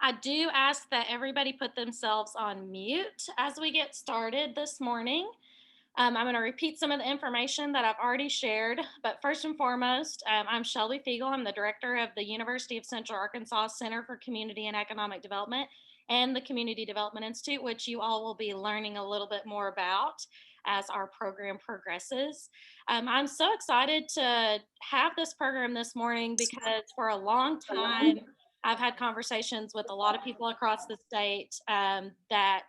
I do ask that everybody put themselves on mute as we get started this morning. I'm going to repeat some of the information that I've already shared, but first and foremost, I'm Shelby Fiegel. I'm the director of the University of Central Arkansas Center for Community and Economic Development and the Community Development Institute, which you all will be learning a little bit more about as our program progresses. I'm so excited to have this program this morning because for a long time, I've had conversations with a lot of people across the state that,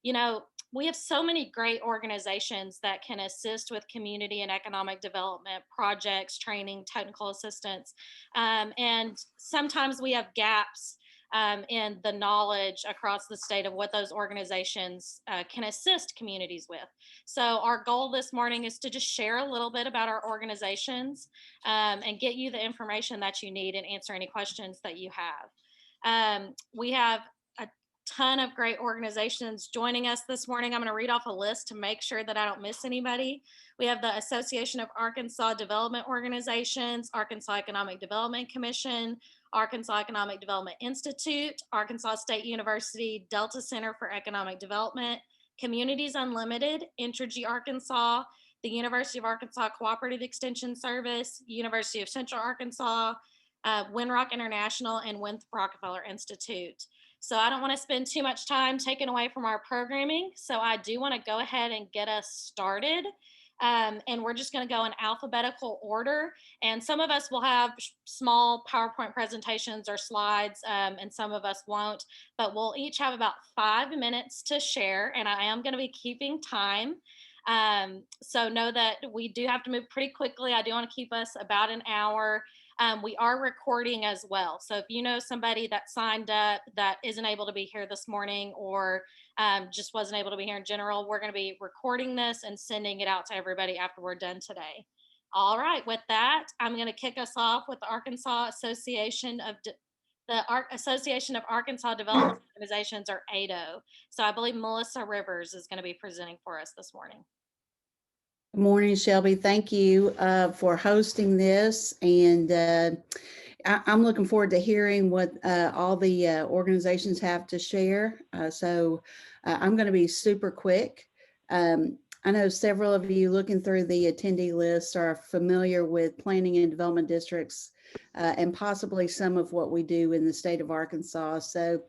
you know, we have so many great organizations that can assist with community and economic development projects, training, technical assistance. And sometimes we have gaps in the knowledge across the state of what those organizations can assist communities with. So our goal this morning is to just share a little bit about our organizations and get you the information that you need and answer any questions that you have. We have a ton of great organizations joining us this morning. I'm going to read off a list to make sure that I don't miss anybody. We have the Association of Arkansas Development Organizations, Arkansas Economic Development Commission, Arkansas Economic Development Institute, Arkansas State University Delta Center for Economic Development, Communities Unlimited, Entergy Arkansas, the University of Arkansas Cooperative Extension Service, University of Central Arkansas, Winrock International, and Winthrop Rockefeller Institute. So I don't want to spend too much time taking away from our programming. So I do want to go ahead and get us started. And we're just going to go in alphabetical order. And some of us will have small PowerPoint presentations or slides, and some of us won't. But we'll each have about 5 minutes to share. And I am going to be keeping time. So know that we do have to move pretty quickly. I do want to keep us about an hour. We are recording as well. So if you know somebody that signed up that isn't able to be here this morning or just wasn't able to be here in general, we're going to be recording this and sending it out to everybody after we're done today. All right, with that, I'm going to kick us off with the Arkansas Association of Association of Arkansas Development Organizations, or AADO. So I believe Melissa Rivers is going to be presenting for us this morning. Good morning, Shelby. Thank you for hosting this. And I'm looking forward to hearing what all the organizations have to share. So I'm going to be super quick. I know several of you looking through the attendee list are familiar with planning and development districts and possibly some of what we do in the state of Arkansas. So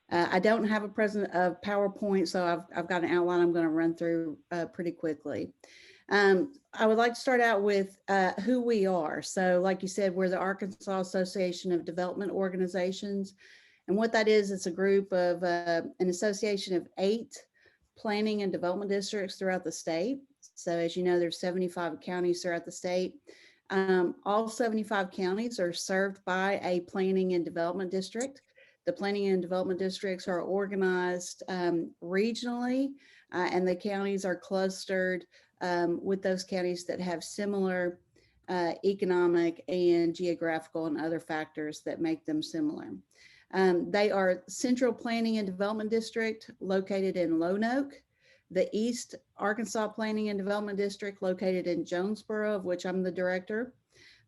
I don't have a PowerPoint, so I've got an outline I'm going to run through pretty quickly. I would like to start out with who we are. So like you said, we're the Arkansas Association of Development Organizations. And what that is, it's a group of an association of 8 planning and development districts throughout the state. So as you know, there's 75 counties throughout the state. All 75 counties are served by a planning and development district. The planning and development districts are organized regionally, and the counties are clustered with those counties that have similar economic and geographical and other factors that make them similar. They are Central Planning and Development District located in Lone Oak, the East Arkansas Planning and Development District located in Jonesboro, of which I'm the director,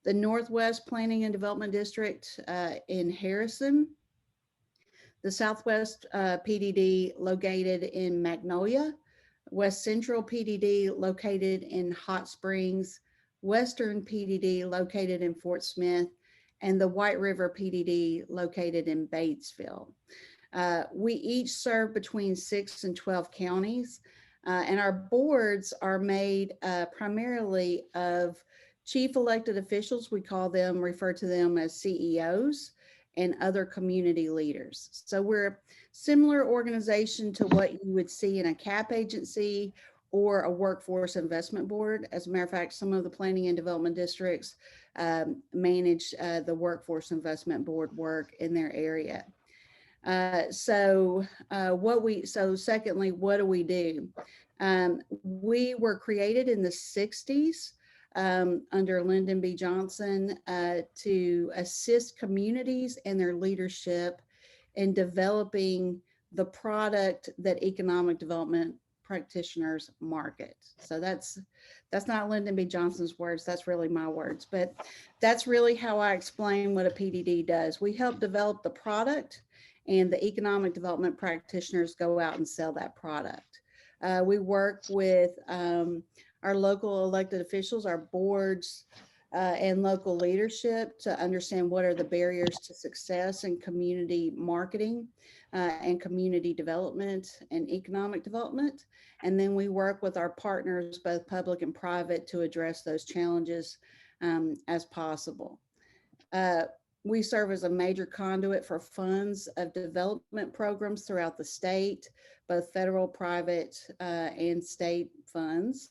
the Northwest Planning and Development District in Harrison, the Southwest PDD located in Magnolia, West Central PDD located in Hot Springs, Western PDD located in Fort Smith, and the White River PDD located in Batesville. We each serve between 6 and 12 counties, and our boards are made primarily of chief elected officials. We refer to them as CEOs, and other community leaders. So we're a similar organization to what you would see in a CAP agency or a workforce investment board. As a matter of fact, some of the planning and development districts manage the workforce investment board work in their area. Secondly, what do we do? We were created in the 60s under Lyndon B. Johnson to assist communities and their leadership in developing the product that economic development practitioners market. So that's not Lyndon B. Johnson's words, that's really my words, but that's really how I explain what a PDD does. We help develop the product and the economic development practitioners go out and sell that product. We work with our local elected officials, our boards, and local leadership to understand what are the barriers to success in community marketing and community development and economic development. And then we work with our partners, both public and private, to address those challenges as possible. We serve as a major conduit for funds of development programs throughout the state, both federal, private, and state funds.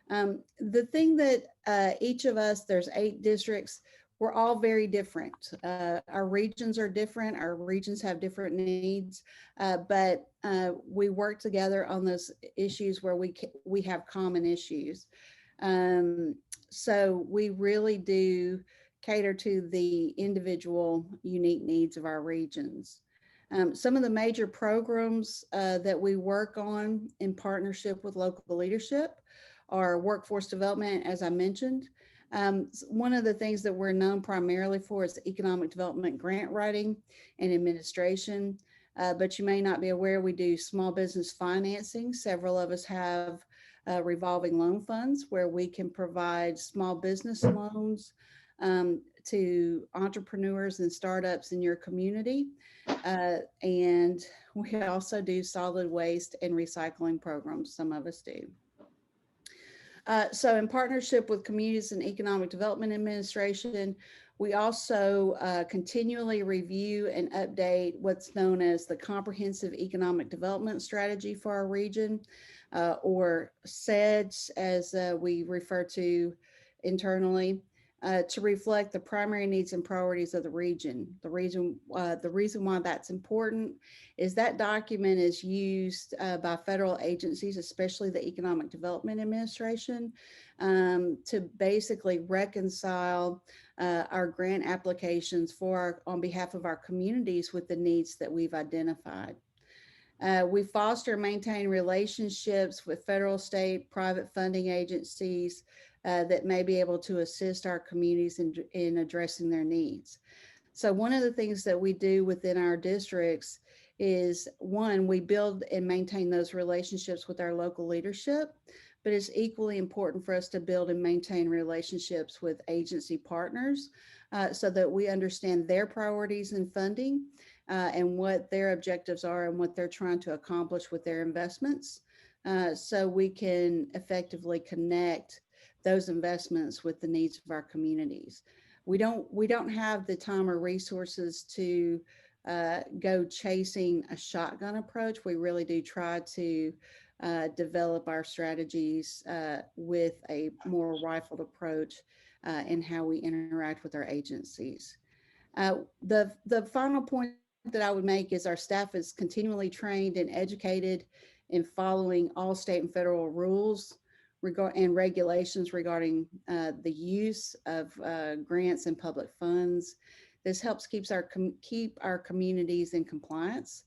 The thing that each of us, there's 8 districts, we're all very different. Our regions are different. Our regions have different needs, but we work together on those issues where we have common issues. So we really do cater to the individual unique needs of our regions. Some of the major programs that we work on in partnership with local leadership are workforce development, as I mentioned. One of the things that we're known primarily for is economic development grant writing and administration, but you may not be aware we do small business financing. Several of us have revolving loan funds where we can provide small business loans to entrepreneurs and startups in your community. And we also do solid waste and recycling programs, some of us do. So in partnership with Communities and Economic Development Administration, we also continually review and update what's known as the Comprehensive Economic Development Strategy for our region, or CEDS, as we refer to internally, to reflect the primary needs and priorities of the region. The reason why that's important is that document is used by federal agencies, especially the Economic Development Administration, to basically reconcile our grant applications on behalf of our communities with the needs that we've identified. We foster and maintain relationships with federal, state, private funding agencies that may be able to assist our communities in addressing their needs. So one of the things that we do within our districts is, one, we build and maintain those relationships with our local leadership, but it's equally important for us to build and maintain relationships with agency partners so that we understand their priorities in funding and what their objectives are and what they're trying to accomplish with their investments, so we can effectively connect those investments with the needs of our communities. We don't have the time or resources to go chasing a shotgun approach. We really do try to develop our strategies with a more rifled approach in how we interact with our agencies. The final point that I would make is our staff is continually trained and educated in following all state and federal rules and regulations regarding the use of grants and public funds. This helps keep our communities in compliance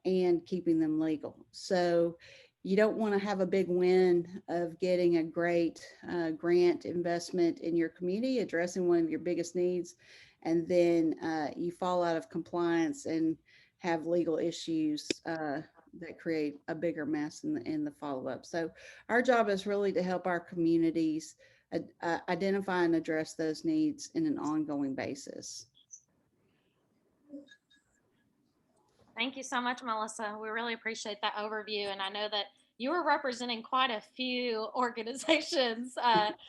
and keeping them legal. So you don't want to have a big win of getting a great grant investment in your community, addressing one of your biggest needs, and then you fall out of compliance and have legal issues that create a bigger mess in the follow-up. So our job is really to help our communities identify and address those needs in an ongoing basis. Thank you so much, Melissa. We really appreciate that overview. And I know that you are representing quite a few organizations.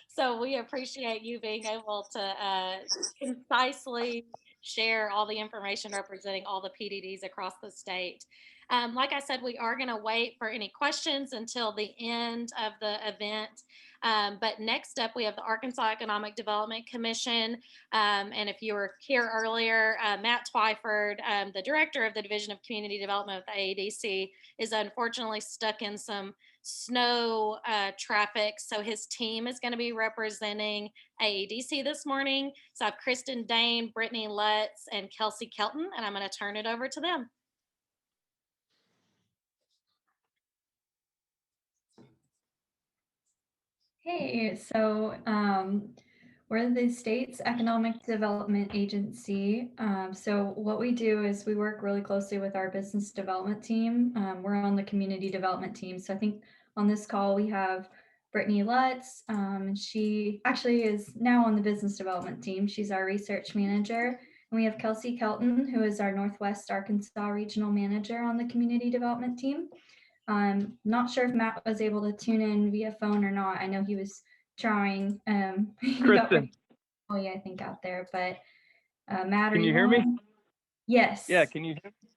So we appreciate you being able to concisely share all the information representing all the PDDs across the state. Like I said, we are going to wait for any questions until the end of the event. But next up, we have the Arkansas Economic Development Commission. And if you were here earlier, Matt Twyford, the director of the Division of Community Development with the AEDC, is unfortunately stuck in some snow traffic. So his team is going to be representing AEDC this morning. So I have Kristen Dane, Brittany Lutz, and Kelsey Kelton, and I'm going to turn it over to them. Hey, so We're the state's economic development agency. So what we do is we work really closely with our business development team. We're on the community development team. So I think on this call we have Brittany Lutz, and she actually is now on the business development team. She's our research manager. And we have Kelsey Kelton, who is our Northwest Arkansas regional manager on the community development team. I'm not sure if Matt was able to tune in via phone or not. I know he was trying. He got Kristen, pretty, I think, out there, but Matt, can you hear me? Yes. Yeah, can you hear me?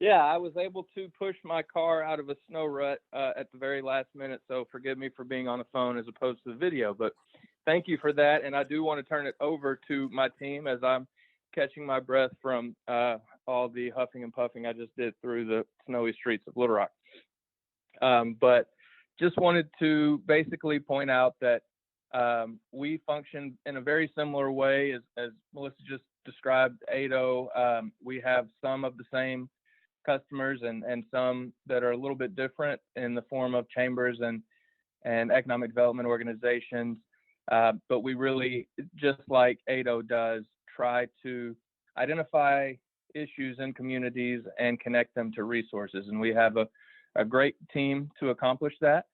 Yeah, I was able to push my car out of a snow rut at the very last minute, so forgive me for being on the phone as opposed to the video, but thank you for that. And I do want to turn it over to my team as I'm catching my breath from all the huffing and puffing I just did through the snowy streets of Little Rock. But just wanted to basically point out that we function in a very similar way as Melissa just described. AADO, we have some of the same customers and some that are a little bit different in the form of chambers and economic development organizations. But we really, just like AADO does, try to identify issues in communities and connect them to resources. And we have a great team to accomplish that.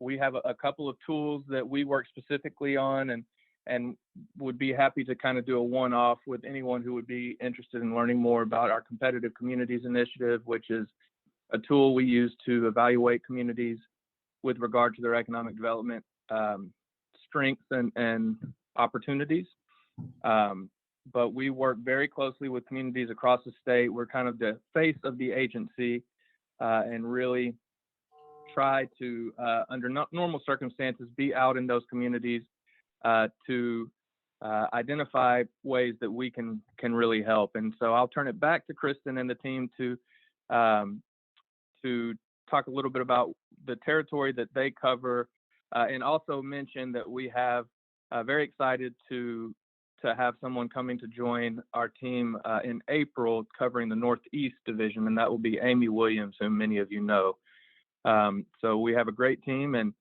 We have a couple of tools that we work specifically on and would be happy to kind of do a one-off with anyone who would be interested in learning more about our Competitive Communities Initiative, which is a tool we use to evaluate communities with regard to their economic development strengths and opportunities. But we work very closely with communities across the state. We're kind of the face of the agency and really try to, under normal circumstances, be out in those communities to identify ways that we can really help. And so I'll turn it back to Kristen and the team to talk a little bit about the territory that they cover, and also mention that we have very excited to have someone coming to join our team in April covering the Northeast Division, and that will be Amy Williams, whom many of you know. So we have a great team, and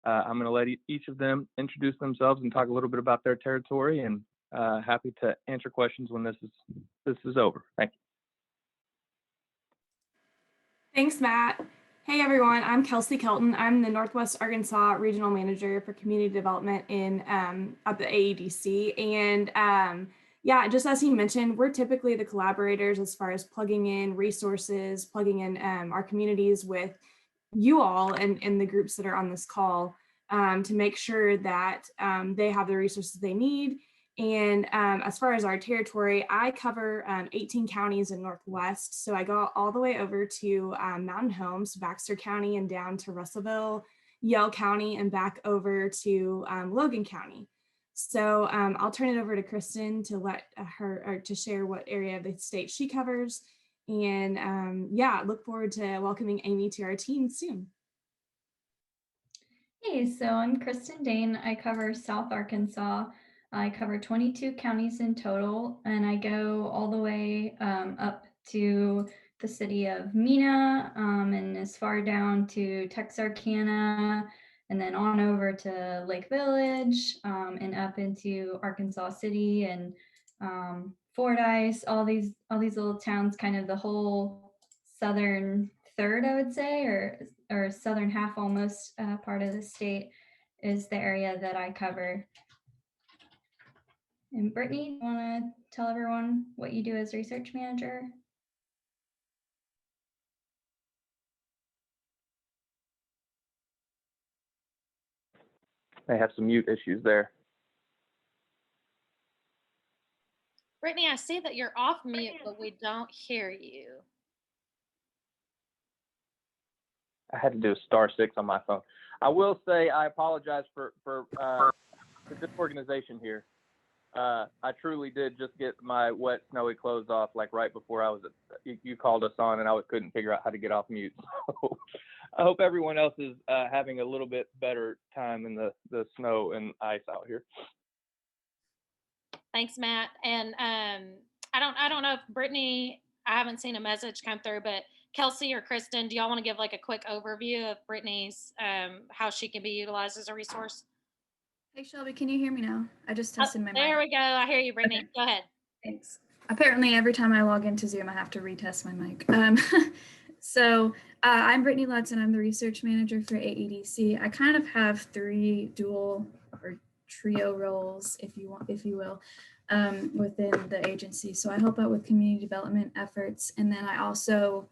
I'm going to let each of them introduce themselves and talk a little bit about their territory, and happy to answer questions when this is over. Thank you. Thanks, Matt. Hey everyone, I'm Kelsey Kelton. I'm the Northwest Arkansas Regional Manager for Community Development in at the AEDC. And yeah, just as he mentioned, we're typically the collaborators as far as plugging in resources, plugging in our communities with you all and the groups that are on this call to make sure that they have the resources they need. And as far as our territory, I cover 18 counties in Northwest. So I go all the way over to Mountain Home, so Baxter County, and down to Russellville, Yell County, and back over to Logan County. So I'll turn it over to Kristen to let her, or to share what area of the state she covers. And yeah, look forward to welcoming Amy to our team soon. Hey, so I'm Kristen Dane. I cover South Arkansas. I cover 22 counties in total, and I go all the way up to the city of Mena, and as far down to Texarkana, and then on over to Lake Village, and up into Arkansas City and Fordyce, all these little towns, kind of the whole southern third, I would say, or southern half almost part of the state is the area that I cover. And Brittany, you want to tell everyone what you do as research manager? They have some mute issues there. Brittany, I see that you're off mute, but we don't hear you. I had to do *6 on my phone. I will say I apologize for this organization here. I truly did just get my wet, snowy clothes off like right before you called us on, and I couldn't figure out how to get off mute. So I hope everyone else is having a little bit better time in the snow and ice out here. Thanks, Matt. And I don't know if Brittany, I haven't seen a message come through, but Kelsey or Kristen, do y'all want to give like a quick overview of Brittany's, how she can be utilized as a resource? Hey Shelby, can you hear me now? I just Oh, tested my there mic. we go. I hear you, Brittany. Okay. Go ahead. Thanks. Apparently, every time I log into Zoom, I have to retest my mic. I'm Brittany Lutz, and I'm the research manager for AEDC. I kind of have three dual or trio roles, if you will, within the agency. So I help out with community development efforts, and then I also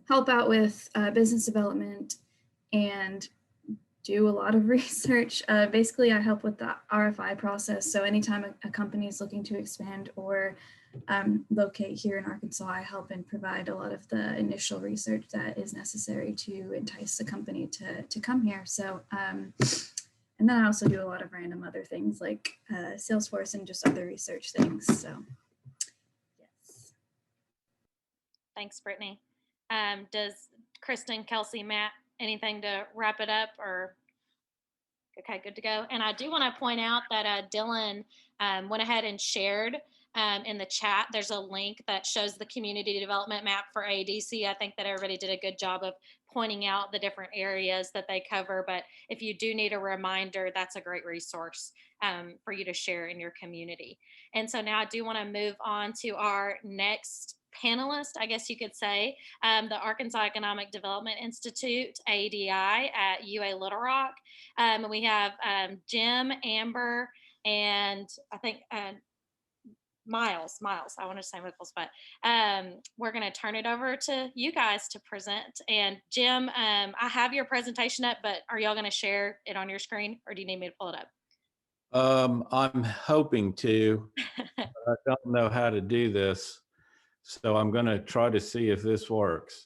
help out with business development and do a lot of research. Basically, I help with the RFI process. So anytime a company is looking to expand or locate here in Arkansas, I help and provide a lot of the initial research that is necessary to entice the company to come here. So, and then I also do a lot of random other things like Salesforce and just other research things. So, yes. Thanks, Brittany. Does Kristen, Kelsey, Matt, anything to wrap it up or? Okay, good to go. And I do want to point out that Dylan went ahead and shared in the chat. There's a link that shows the community development map for AEDC. I think that everybody did a good job of pointing out the different areas that they cover. But if you do need a reminder, that's a great resource for you to share in your community. And so now I do want to move on to our next panelist, I guess you could say, the Arkansas Economic Development Institute, AEDI at UA Little Rock. We have Jim, Amber, and I think Miles. I want to say Michaels, but we're going to turn it over to you guys to present. And Jim, I have your presentation up, but are y'all going to share it on your screen or do you need me to pull it up? I'm hoping to. I don't know how to do this. So I'm going to try to see if this works.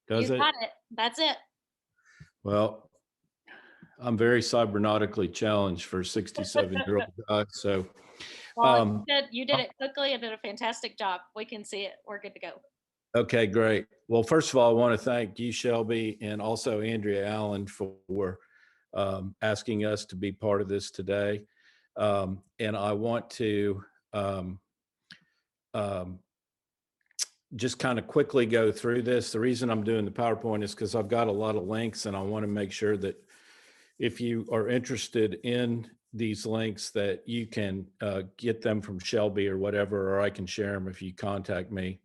Does it? You got it. That's it. Well, I'm very cybernetically challenged for a 67-year-old guy. So, well, you did it quickly and did a fantastic job. We can see it. We're good to go. Okay, great. Well, first of all, I want to thank you, Shelby, and also Andrea Allen for asking us to be part of this today. And I want to just kind of quickly go through this. The reason I'm doing the PowerPoint is because I've got a lot of links and I want to make sure that if you are interested in these links that you can get them from Shelby or whatever, or I can share them if you contact me.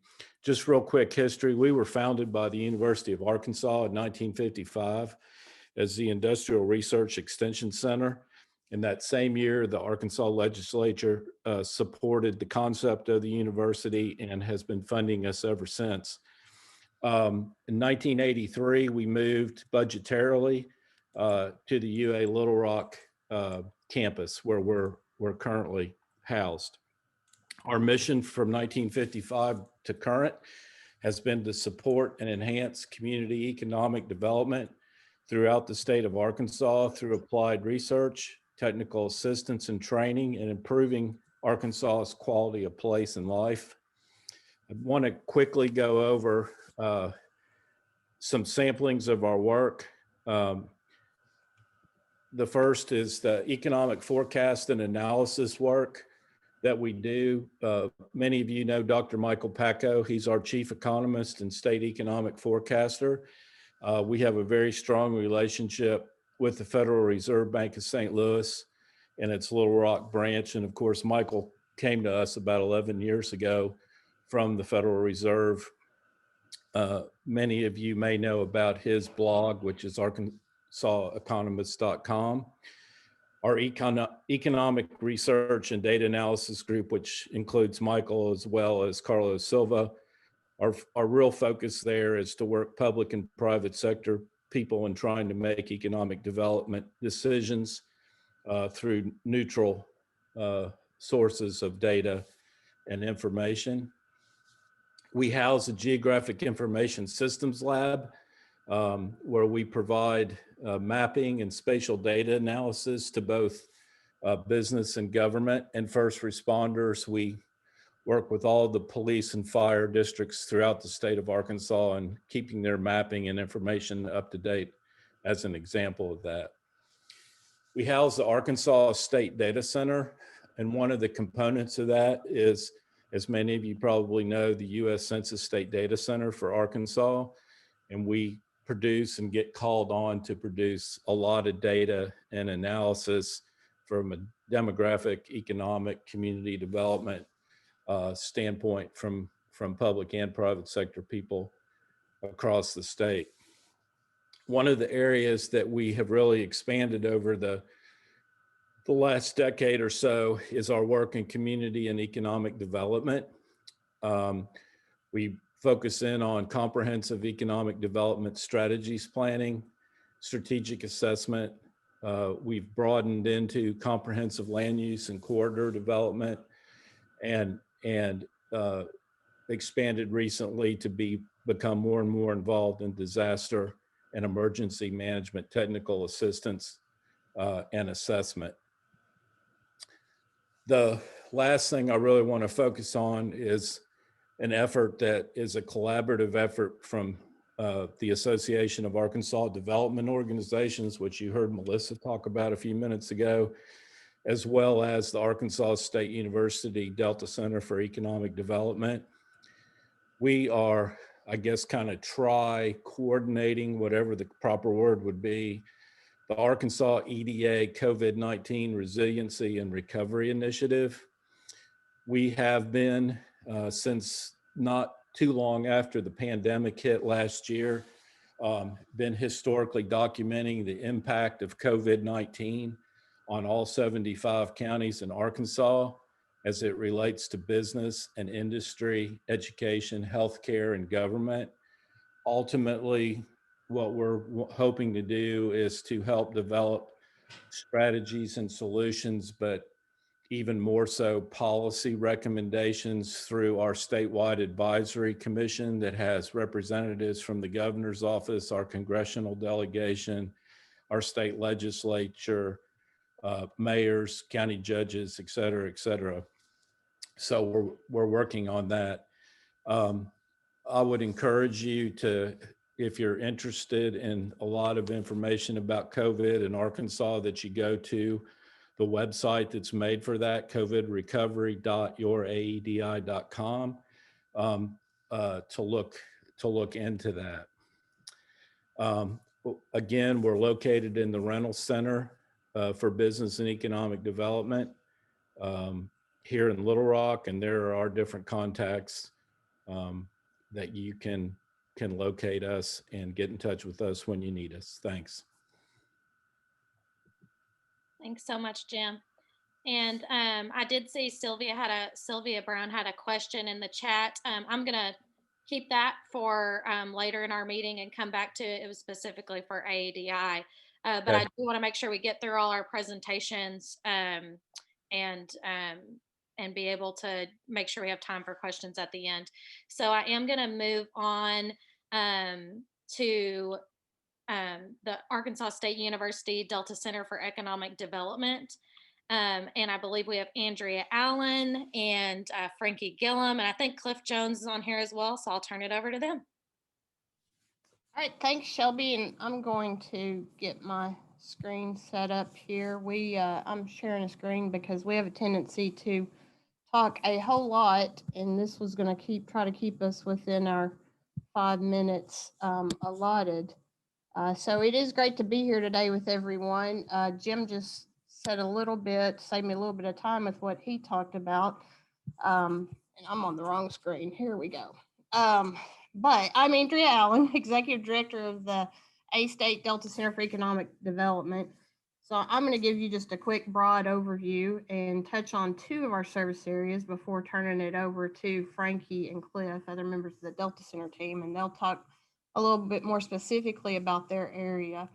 Just real quick history. We were founded by the University of Arkansas in 1955 as the Industrial Research Extension Center. In that same year, the Arkansas legislature supported the concept of the university and has been funding us ever since. In 1983, we moved budgetarily to the UA Little Rock campus where we're currently housed. Our mission from 1955 to current has been to support and enhance community economic development throughout the state of Arkansas through applied research, technical assistance and training, and improving Arkansas's quality of place and life. I want to quickly go over some samplings of our work. The first is the economic forecast and analysis work that we do. Many of you know Dr. Michael Packo. He's our chief economist and state economic forecaster. We have a very strong relationship with the Federal Reserve Bank of St. Louis and its Little Rock branch. And of course, Michael came to us about 11 years ago from the Federal Reserve. Many of you may know about his blog, which is ArkansasEconomist.com. Our economic research and data analysis group, which includes Michael as well as Carlos Silva. Our real focus there is to work public and private sector people in trying to make economic development decisions through neutral sources of data and information. We house a Geographic Information Systems Lab where we provide mapping and spatial data analysis to both business and government and first responders. We work with all the police and fire districts throughout the state of Arkansas and keeping their mapping and information up to date as an example of that. We house the Arkansas State Data Center, and one of the components of that is, as many of you probably know, the U.S. Census State Data Center for Arkansas, and we produce and get called on to produce a lot of data and analysis from a demographic, economic, community development standpoint from public and private sector people across the state. One of the areas that we have really expanded over the last decade or so is our work in community and economic development. We focus in on comprehensive economic development strategies planning, strategic assessment. We've broadened into comprehensive land use and corridor development, and expanded recently to become more and more involved in disaster and emergency management, technical assistance, and assessment. The last thing I really want to focus on is an effort that is a collaborative effort from the Association of Arkansas Development Organizations, which you heard Melissa talk about a few minutes ago, as well as the Arkansas State University Delta Center for Economic Development. We are, I guess, kind of coordinating, whatever the proper word would be, the Arkansas EDA COVID-19 Resiliency and Recovery Initiative. We have been, since not too long after the pandemic hit last year, been historically documenting the impact of COVID-19 on all 75 counties in Arkansas as it relates to business and industry, education, healthcare, and government. Ultimately, what we're hoping to do is to help develop strategies and solutions, but even more so policy recommendations through our statewide advisory commission that has representatives from the governor's office, our congressional delegation, our state legislature, mayors, county judges, et cetera, et cetera. So we're working on that. I would encourage you to, if you're interested in a lot of information about COVID in Arkansas, that you go to the website that's made for that, covidrecovery.youraedi.com, to look into that. Again, we're located in the Reynolds Center for Business and Economic Development here in Little Rock, and there are different contacts that you can locate us and get in touch with us when you need us. Thanks. Thanks so much, Jim. And I did see Sylvia Brown had a question in the chat. I'm gonna keep that for later in our meeting and come back to it. It was specifically for AEDI, but I do want to make sure we get through all our presentations and be able to make sure we have time for questions at the end. So I am going to move on to the Arkansas State University Delta Center for Economic Development. And I believe we have Andrea Allen and Frankie Gillum, and I think Cliff Jones is on here as well. So I'll turn it over to them. All right, thanks, Shelby. And I'm going to get my screen set up here. I'm sharing a screen because we have a tendency to talk a whole lot, and this was going to try to keep us within our 5 minutes allotted. So it is great to be here today with everyone. Jim just said a little bit, saved me a little bit of time with what he talked about. And I'm on the wrong screen. Here we go. But I'm Andrea Allen, Executive Director of the A-State Delta Center for Economic Development. So I'm going to give you just a quick broad overview and touch on 2 of our service areas before turning it over to Frankie and Cliff, other members of the Delta Center team, and they'll talk a little bit more specifically about their area.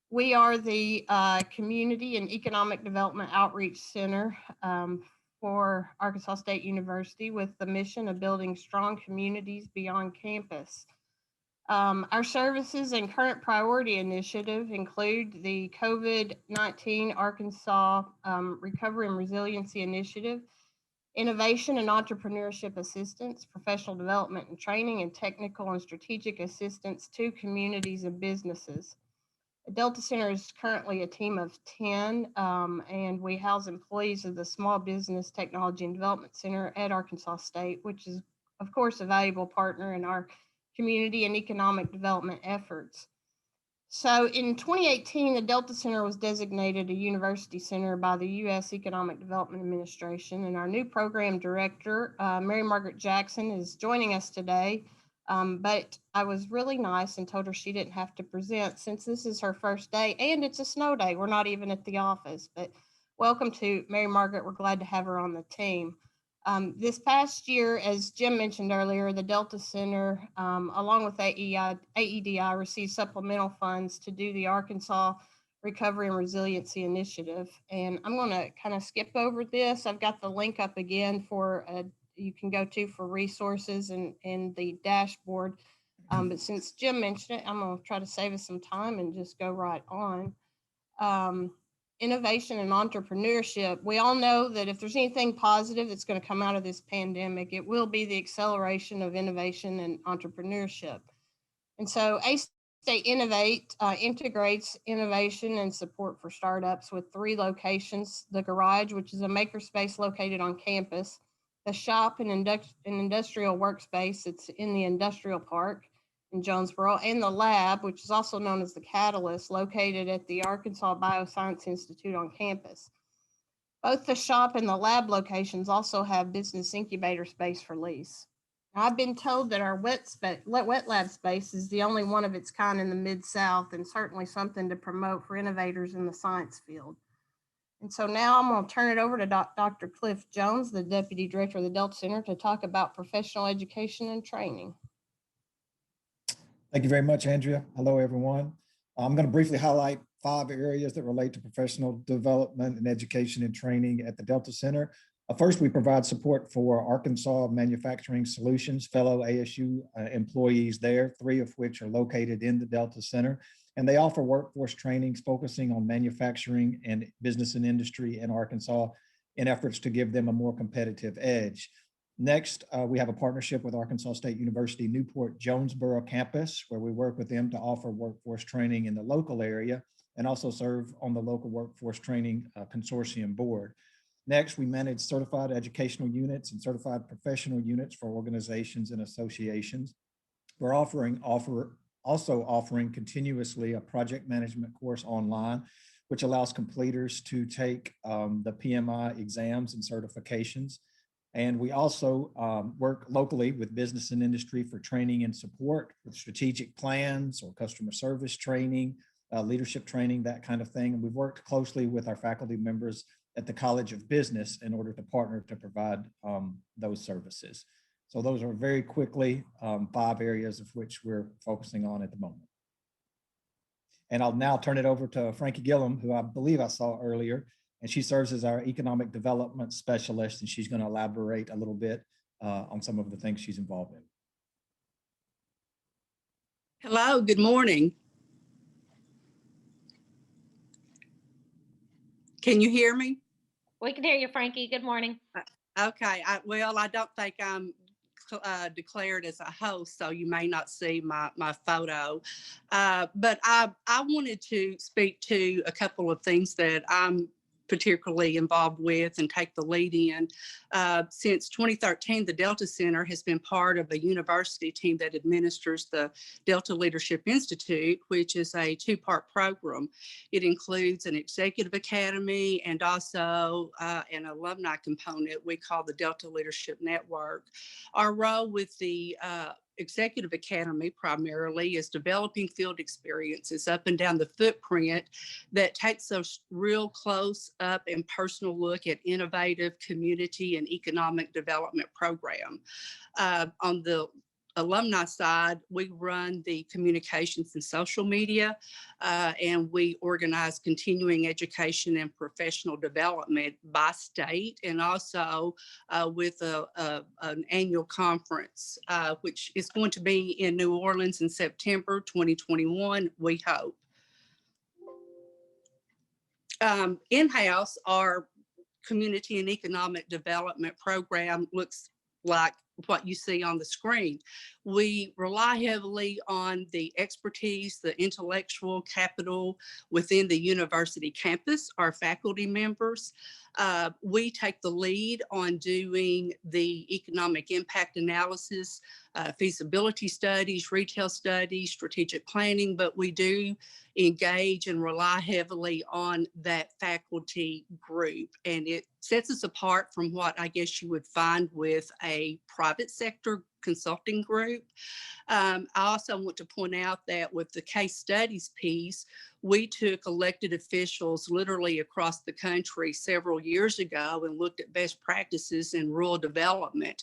We are the Community and Economic Development Outreach Center for Arkansas State University with the mission of building strong communities beyond campus. Our services and current priority initiative include the COVID-19 Arkansas Recovery and Resiliency Initiative, innovation and entrepreneurship assistance, professional development and training, and technical and strategic assistance to communities and businesses. The Delta Center is currently a team of 10, and we house employees of the Small Business Technology and Development Center at Arkansas State, which is, of course, a valuable partner in our community and economic development efforts. So in 2018, the Delta Center was designated a university center by the U.S. Economic Development Administration, and our new program director, Mary Margaret Jackson, is joining us today. But I was really nice and told her she didn't have to present since this is her first day, and it's a snow day. We're not even at the office, but welcome to Mary Margaret. We're glad to have her on the team. This past year, as Jim mentioned earlier, the Delta Center, along with AEDI, received supplemental funds to do the Arkansas Recovery and Resiliency Initiative. And I'm going to kind of skip over this. I've got the link up again for you can go to for resources and the dashboard. But since Jim mentioned it, I'm going to try to save us some time and just go right on. Innovation and entrepreneurship. We all know that if there's anything positive that's going to come out of this pandemic, it will be the acceleration of innovation and entrepreneurship. And so A-State Innovate integrates innovation and support for startups with 3 locations: the Garage, which is a makerspace located on campus, the Shop, an industrial workspace, it's in the industrial park in Jonesboro, and the Lab, which is also known as the Catalyst, located at the Arkansas Bioscience Institute on campus. Both the Shop and the Lab locations also have business incubator space for lease. Now, I've been told that our wet lab space is the only one of its kind in the Mid-South, and certainly something to promote for innovators in the science field. And so now I'm going to turn it over to Dr. Cliff Jones, the Deputy Director of the Delta Center, to talk about professional education and training. Thank you very much, Andrea. Hello, everyone. I'm going to briefly highlight 5 areas that relate to professional development and education and training at the Delta Center. First, we provide support for Arkansas Manufacturing Solutions, fellow ASU employees there, 3 of which are located in the Delta Center. And they offer workforce trainings focusing on manufacturing and business and industry in Arkansas in efforts to give them a more competitive edge. Next, we have a partnership with Arkansas State University Newport Jonesboro campus, where we work with them to offer workforce training in the local area and also serve on the local workforce training consortium board. Next, we manage certified educational units and certified professional units for organizations and associations. We're also offering continuously a project management course online, which allows completers to take the PMI exams and certifications. And we also work locally with business and industry for training and support with strategic plans or customer service training, leadership training, that kind of thing. And we've worked closely with our faculty members at the College of Business in order to partner to provide those services. So those are very quickly 5 areas of which we're focusing on at the moment. And I'll now turn it over to Frankie Gillum, who I believe I saw earlier, and she serves as our economic development specialist, and she's going to elaborate a little bit on some of the things she's involved in. Hello, good morning. Can you hear me? We can hear you, Frankie. Good morning. Okay, well, I don't think I'm declared as a host, so you may not see my photo. But I wanted to speak to a couple of things that I'm particularly involved with and take the lead in. Since 2013, the Delta Center has been part of a university team that administers the Delta Leadership Institute, which is a 2-part program. It includes an executive academy and also an alumni component we call the Delta Leadership Network. Our role with the Executive Academy primarily is developing field experiences up and down the footprint that takes us real close up and personal look at innovative community and economic development program. On the alumni side, we run the communications and social media, and we organize continuing education and professional development by state, and also with an annual conference, which is going to be in New Orleans in September 2021, we hope. In-house, our community and economic development program looks like what you see on the screen. We rely heavily on the expertise, the intellectual capital within the university campus, our faculty members. We take the lead on doing the economic impact analysis, feasibility studies, retail studies, strategic planning, but we do engage and rely heavily on that faculty group. And it sets us apart from what I guess you would find with a private sector consulting group. I also want to point out that with the case studies piece, we took elected officials literally across the country several years ago and looked at best practices in rural development.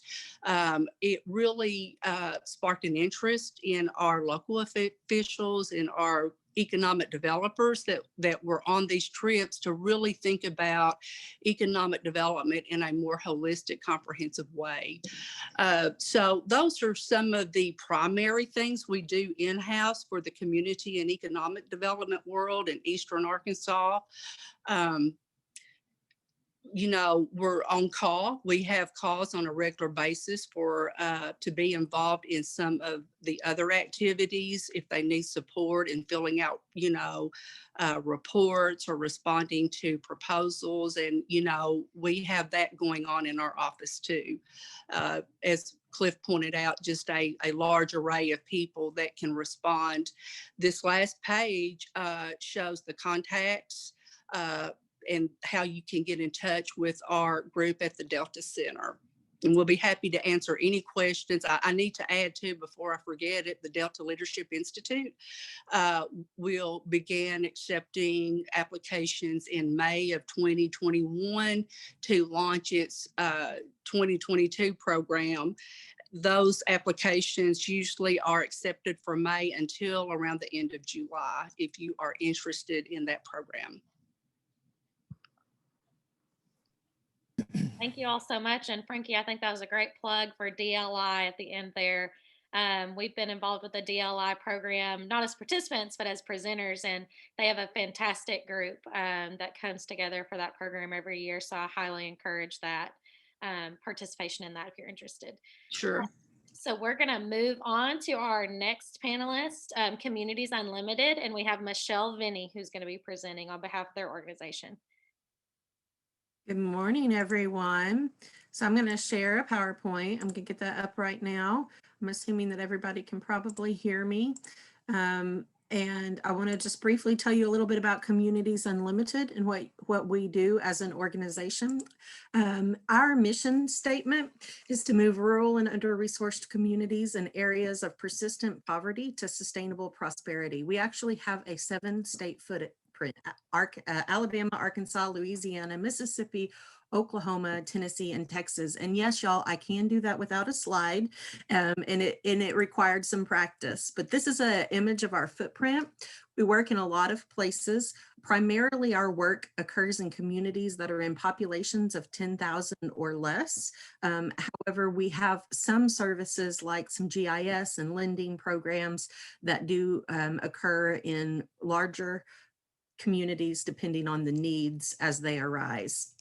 It really sparked an interest in our local officials, in our economic developers that were on these trips to really think about economic development in a more holistic, comprehensive way. So those are some of the primary things we do in-house for the community and economic development world in Eastern Arkansas. You know, we're on call. We have calls on a regular basis for to be involved in some of the other activities if they need support in filling out, you know, reports or responding to proposals. And, you know, we have that going on in our office too. As Cliff pointed out, just a large array of people that can respond. This last page shows the contacts and how you can get in touch with our group at the Delta Center. And we'll be happy to answer any questions. I need to add too, before I forget it, the Delta Leadership Institute will begin accepting applications in May of 2021 to launch its 2022 program. Those applications usually are accepted for May until around the end of July, if you are interested in that program. Thank you all so much. And Frankie, I think that was a great plug for DLI at the end there. We've been involved with the DLI program, not as participants, but as presenters, and they have a fantastic group that comes together for that program every year. So I highly encourage that participation in that if you're interested. Sure. So we're going to move on to our next panelist, Communities Unlimited, and we have Michelle Vinny, who's going to be presenting on behalf of their organization. Good morning, everyone. So I'm going to share a PowerPoint. I'm going to get that up right now. I'm assuming that everybody can probably hear me. And I want to just briefly tell you a little bit about Communities Unlimited and what we do as an organization. Our mission statement is to move rural and under-resourced communities and areas of persistent poverty to sustainable prosperity. We actually have a 7-state footprint. Alabama, Arkansas, Louisiana, Mississippi, Oklahoma, Tennessee, and Texas. And yes, y'all, I can do that without a slide, and it required some practice. But this is an image of our footprint. We work in a lot of places. Primarily, our work occurs in communities that are in populations of 10,000 or less. However, we have some services like some GIS and lending programs that do occur in larger communities depending on the needs as they arise.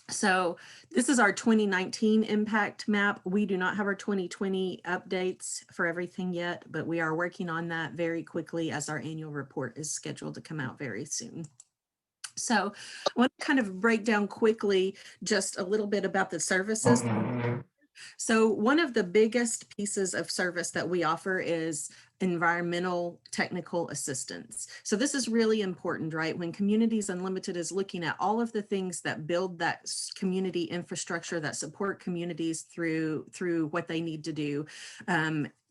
So this is our 2019 impact map. We do not have our 2020 updates for everything yet, but we are working on that very quickly as our annual report is scheduled to come out very soon. So I want to kind of break down quickly just a little bit about the services. So one of the biggest pieces of service that we offer is environmental technical assistance. So this is really important, right? When Communities Unlimited is looking at all of the things that build that community infrastructure that support communities through what they need to do.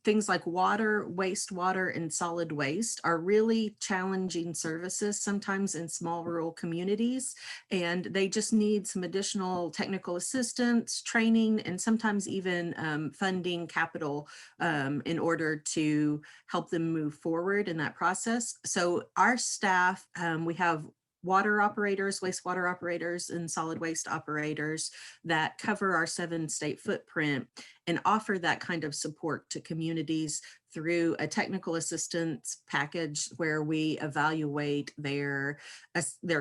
Things like water, wastewater, and solid waste are really challenging services, sometimes in small rural communities, and they just need some additional technical assistance, training, and sometimes even funding capital in order to help them move forward in that process. So our staff, we have water operators, wastewater operators, and solid waste operators that cover our 7-state footprint and offer that kind of support to communities through a technical assistance package where we evaluate their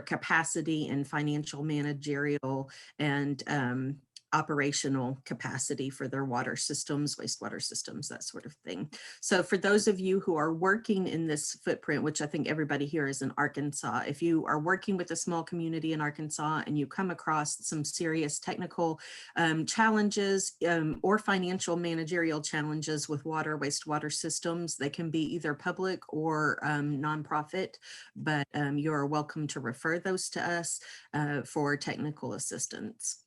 capacity and financial, managerial, and operational capacity for their water systems, wastewater systems, that sort of thing. So for those of you who are working in this footprint, which I think everybody here is in Arkansas, if you are working with a small community in Arkansas and you come across some serious technical challenges or financial managerial challenges with water, wastewater systems, they can be either public or nonprofit, but you're welcome to refer those to us for technical assistance.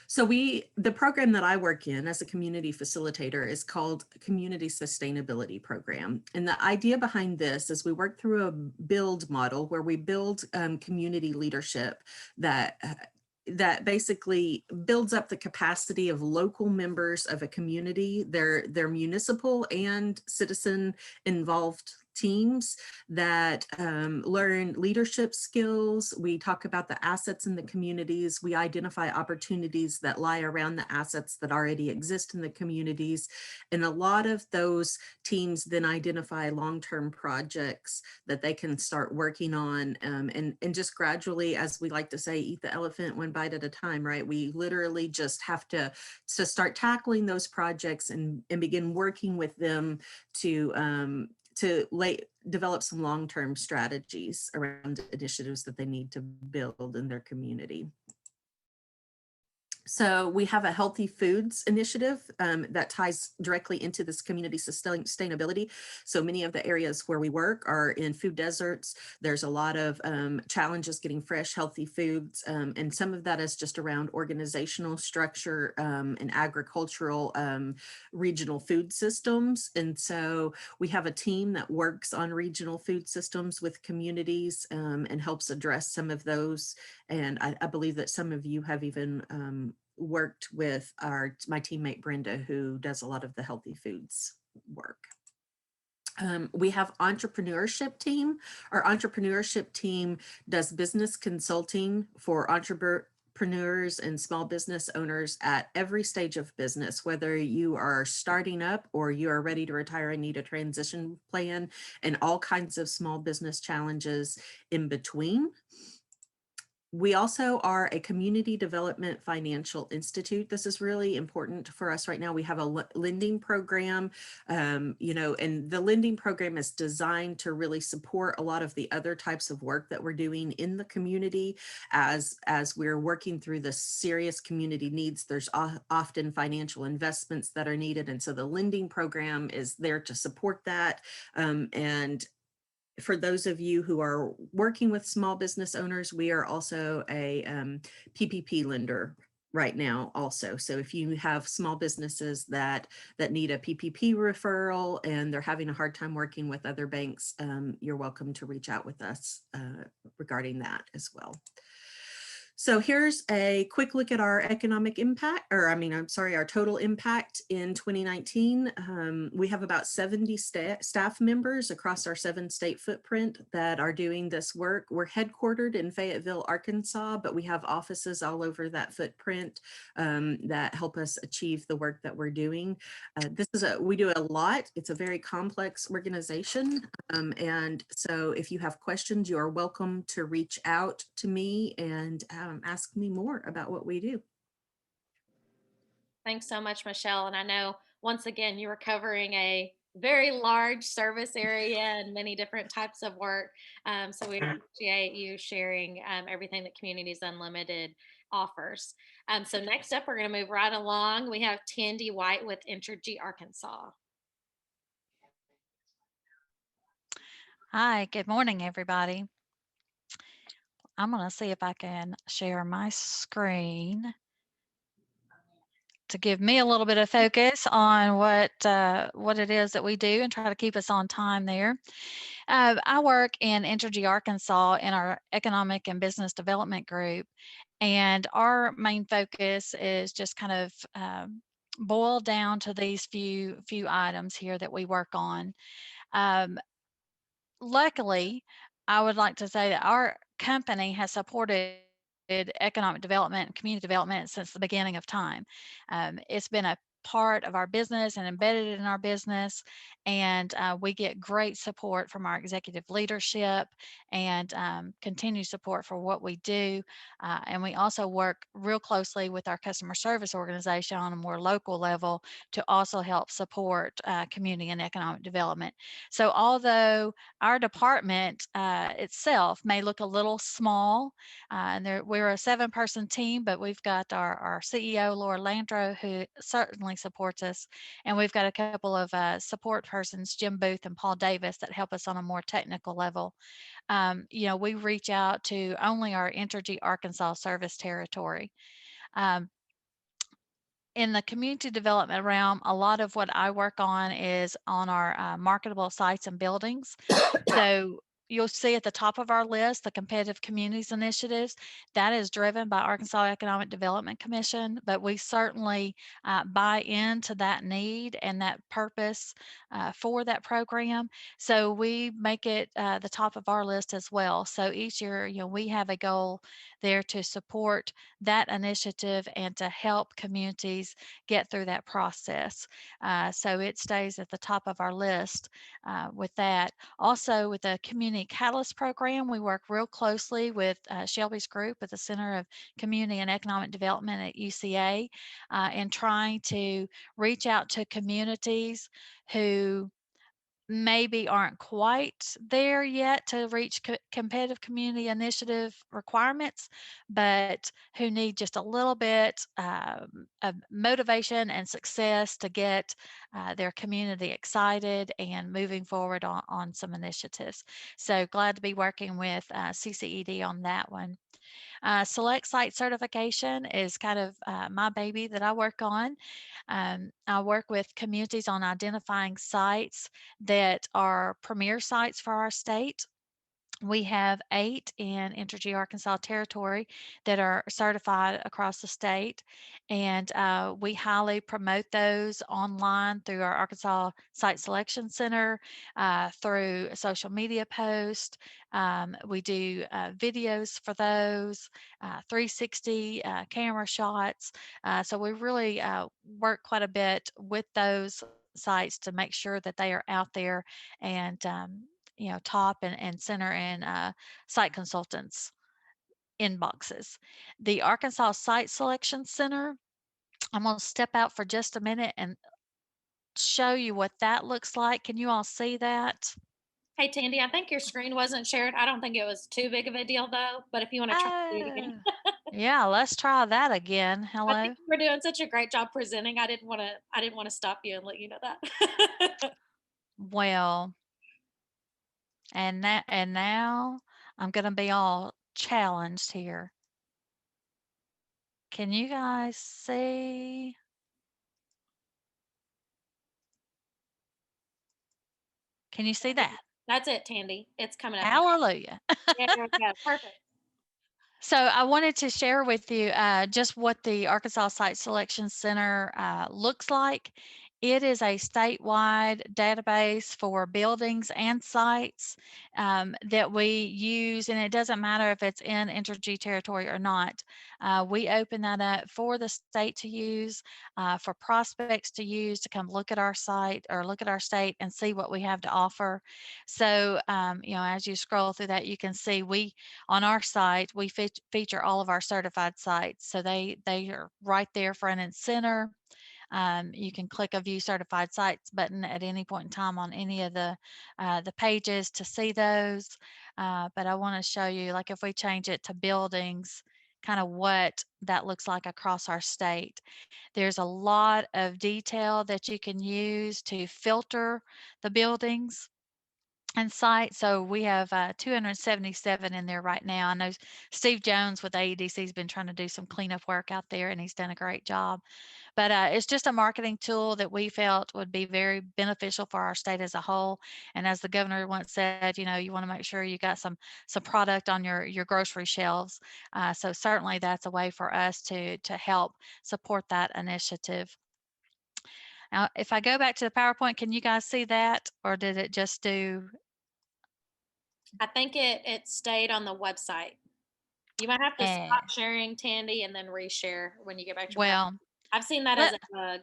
So the program that I work in as a community facilitator is called Community Sustainability Program. And the idea behind this is we work through a build model where we build community leadership that basically builds up the capacity of local members of a community, their municipal and citizen involved teams that learn leadership skills. We talk about the assets in the communities. We identify opportunities that lie around the assets that already exist in the communities. And a lot of those teams then identify long-term projects that they can start working on and just gradually, as we like to say, eat the elephant one bite at a time, right? We literally just have to start tackling those projects and begin working with them to develop some long-term strategies around initiatives that they need to build in their community. So we have a healthy foods initiative that ties directly into this community sustainability. So many of the areas where we work are in food deserts. There's a lot of challenges getting fresh, healthy foods. And some of that is just around organizational structure and agricultural regional food systems. And so we have a team that works on regional food systems with communities and helps address some of those. And I believe that some of you have even worked with my teammate Brenda, who does a lot of the healthy foods work. We have entrepreneurship team. Our entrepreneurship team does business consulting for entrepreneurs and small business owners at every stage of business, whether you are starting up or you are ready to retire and need a transition plan, and all kinds of small business challenges in between. We also are a community development financial institute. This is really important for us right now. We have a lending program, and the lending program is designed to really support a lot of the other types of work that we're doing in the community as we're working through the serious community needs. There's often financial investments that are needed. And so the lending program is there to support that. And for those of you who are working with small business owners, we are also a PPP lender right now also. So if you have small businesses that need a PPP referral and they're having a hard time working with other banks, you're welcome to reach out with us regarding that as well. So here's a quick look at our economic impact, our total impact in 2019. We have about 70 staff members across our 7-state footprint that are doing this work. We're headquartered in Fayetteville, Arkansas, but we have offices all over that footprint that help us achieve the work that we're doing. We do a lot. It's a very complex organization. And so if you have questions, you are welcome to reach out to me and ask me more about what we do. Thanks so much, Michelle. And I know, once again, you were covering a very large service area and many different types of work. So we appreciate you sharing everything that Communities Unlimited offers. So next up, we're going to move right along. We have Tandy White with Entergy Arkansas. Hi, good morning, everybody. I'm going to see if I can share my screen to give me a little bit of focus on what it is that we do and try to keep us on time there. I work in Entergy Arkansas in our Economic and Business Development Group, and our main focus is just kind of boiled down to these few items here that we work on. Luckily, I would like to say that our company has supported economic development and community development since the beginning of time. It's been a part of our business and embedded in our business. And we get great support from our executive leadership and continued support for what we do. And we also work real closely with our customer service organization on a more local level to also help support community and economic development. So although our department itself may look a little small, and we're a 7-person team, but we've got our CEO, Laura Landro, who certainly supports us. And we've got a couple of support persons, Jim Booth and Paul Davis, that help us on a more technical level. You know, we reach out to only our Entergy Arkansas service territory. In the community development realm, a lot of what I work on is on our marketable sites and buildings. So you'll see at the top of our list, the Competitive Communities Initiatives. That is driven by Arkansas Economic Development Commission, but we certainly buy into that need and that purpose for that program. So we make it the top of our list as well. So each year, you know, we have a goal there to support that initiative and to help communities get through that process. So it stays at the top of our list with that. Also, with the Community Catalyst Program, we work real closely with Shelby's group at the Center of Community and Economic Development at UCA in trying to reach out to communities who maybe aren't quite there yet to reach competitive community initiative requirements, but who need just a little bit of motivation and success to get their community excited and moving forward on some initiatives. So glad to be working with CCED on that one. Select site certification is kind of my baby that I work on. I work with communities on identifying sites that are premier sites for our state. We have 8 in Entergy Arkansas territory that are certified across the state, and we highly promote those online through our Arkansas Site Selection Center, through social media posts. We do videos for those, 360 camera shots. So we really work quite a bit with those sites to make sure that they are out there and you know, top and center and site consultants inboxes. The Arkansas Site Selection Center, I'm going to step out for just a minute and show you what that looks like. Can you all see that? Hey, Tandy, I think your screen wasn't shared. I don't think it was too big of a deal though, but if you want to try to do it again. Yeah, let's try that again. I Hello. think you were doing such a great job presenting. I didn't want to stop you and let you know that. Well, and now I'm going to be all challenged here. Can you guys see? Can you see that? That's it, Tandy. It's coming up. Hallelujah. Yeah, perfect. So I wanted to share with you just what the Arkansas Site Selection Center looks like. It is a statewide database for buildings and sites that we use, and it doesn't matter if it's in Entergy territory or not. We open that up for the state to use, for prospects to use to come look at our site or look at our state and see what we have to offer. So, you know, as you scroll through that, you can see on our site, we feature all of our certified sites. So they are right there front and center. You can click a View Certified Sites button at any point in time on any of the pages to see those. But I want to show you, like if we change it to buildings, kind of what that looks like across our state. There's a lot of detail that you can use to filter the buildings and site. So we have 277 in there right now. I know Steve Jones with AEDC has been trying to do some cleanup work out there, and he's done a great job. But it's just a marketing tool that we felt would be very beneficial for our state as a whole. And as the governor once said, you know, you want to make sure you got some product on your grocery shelves. So certainly that's a way for us to help support that initiative. Now, if I go back to the PowerPoint, can you guys see that, or did it just do? I think it stayed on the website. You might have to stop sharing, Tandy, and then reshare when you get back to Well, I've seen that as a bug.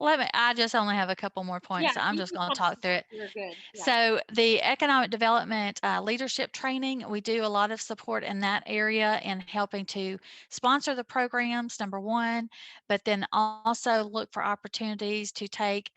I just only have a couple more points. So I'm you just can going to talk talk through it. You're good. Yeah. So the economic development leadership training, we do a lot of support in that area in helping to sponsor the programs, number one, but then also look for opportunities to take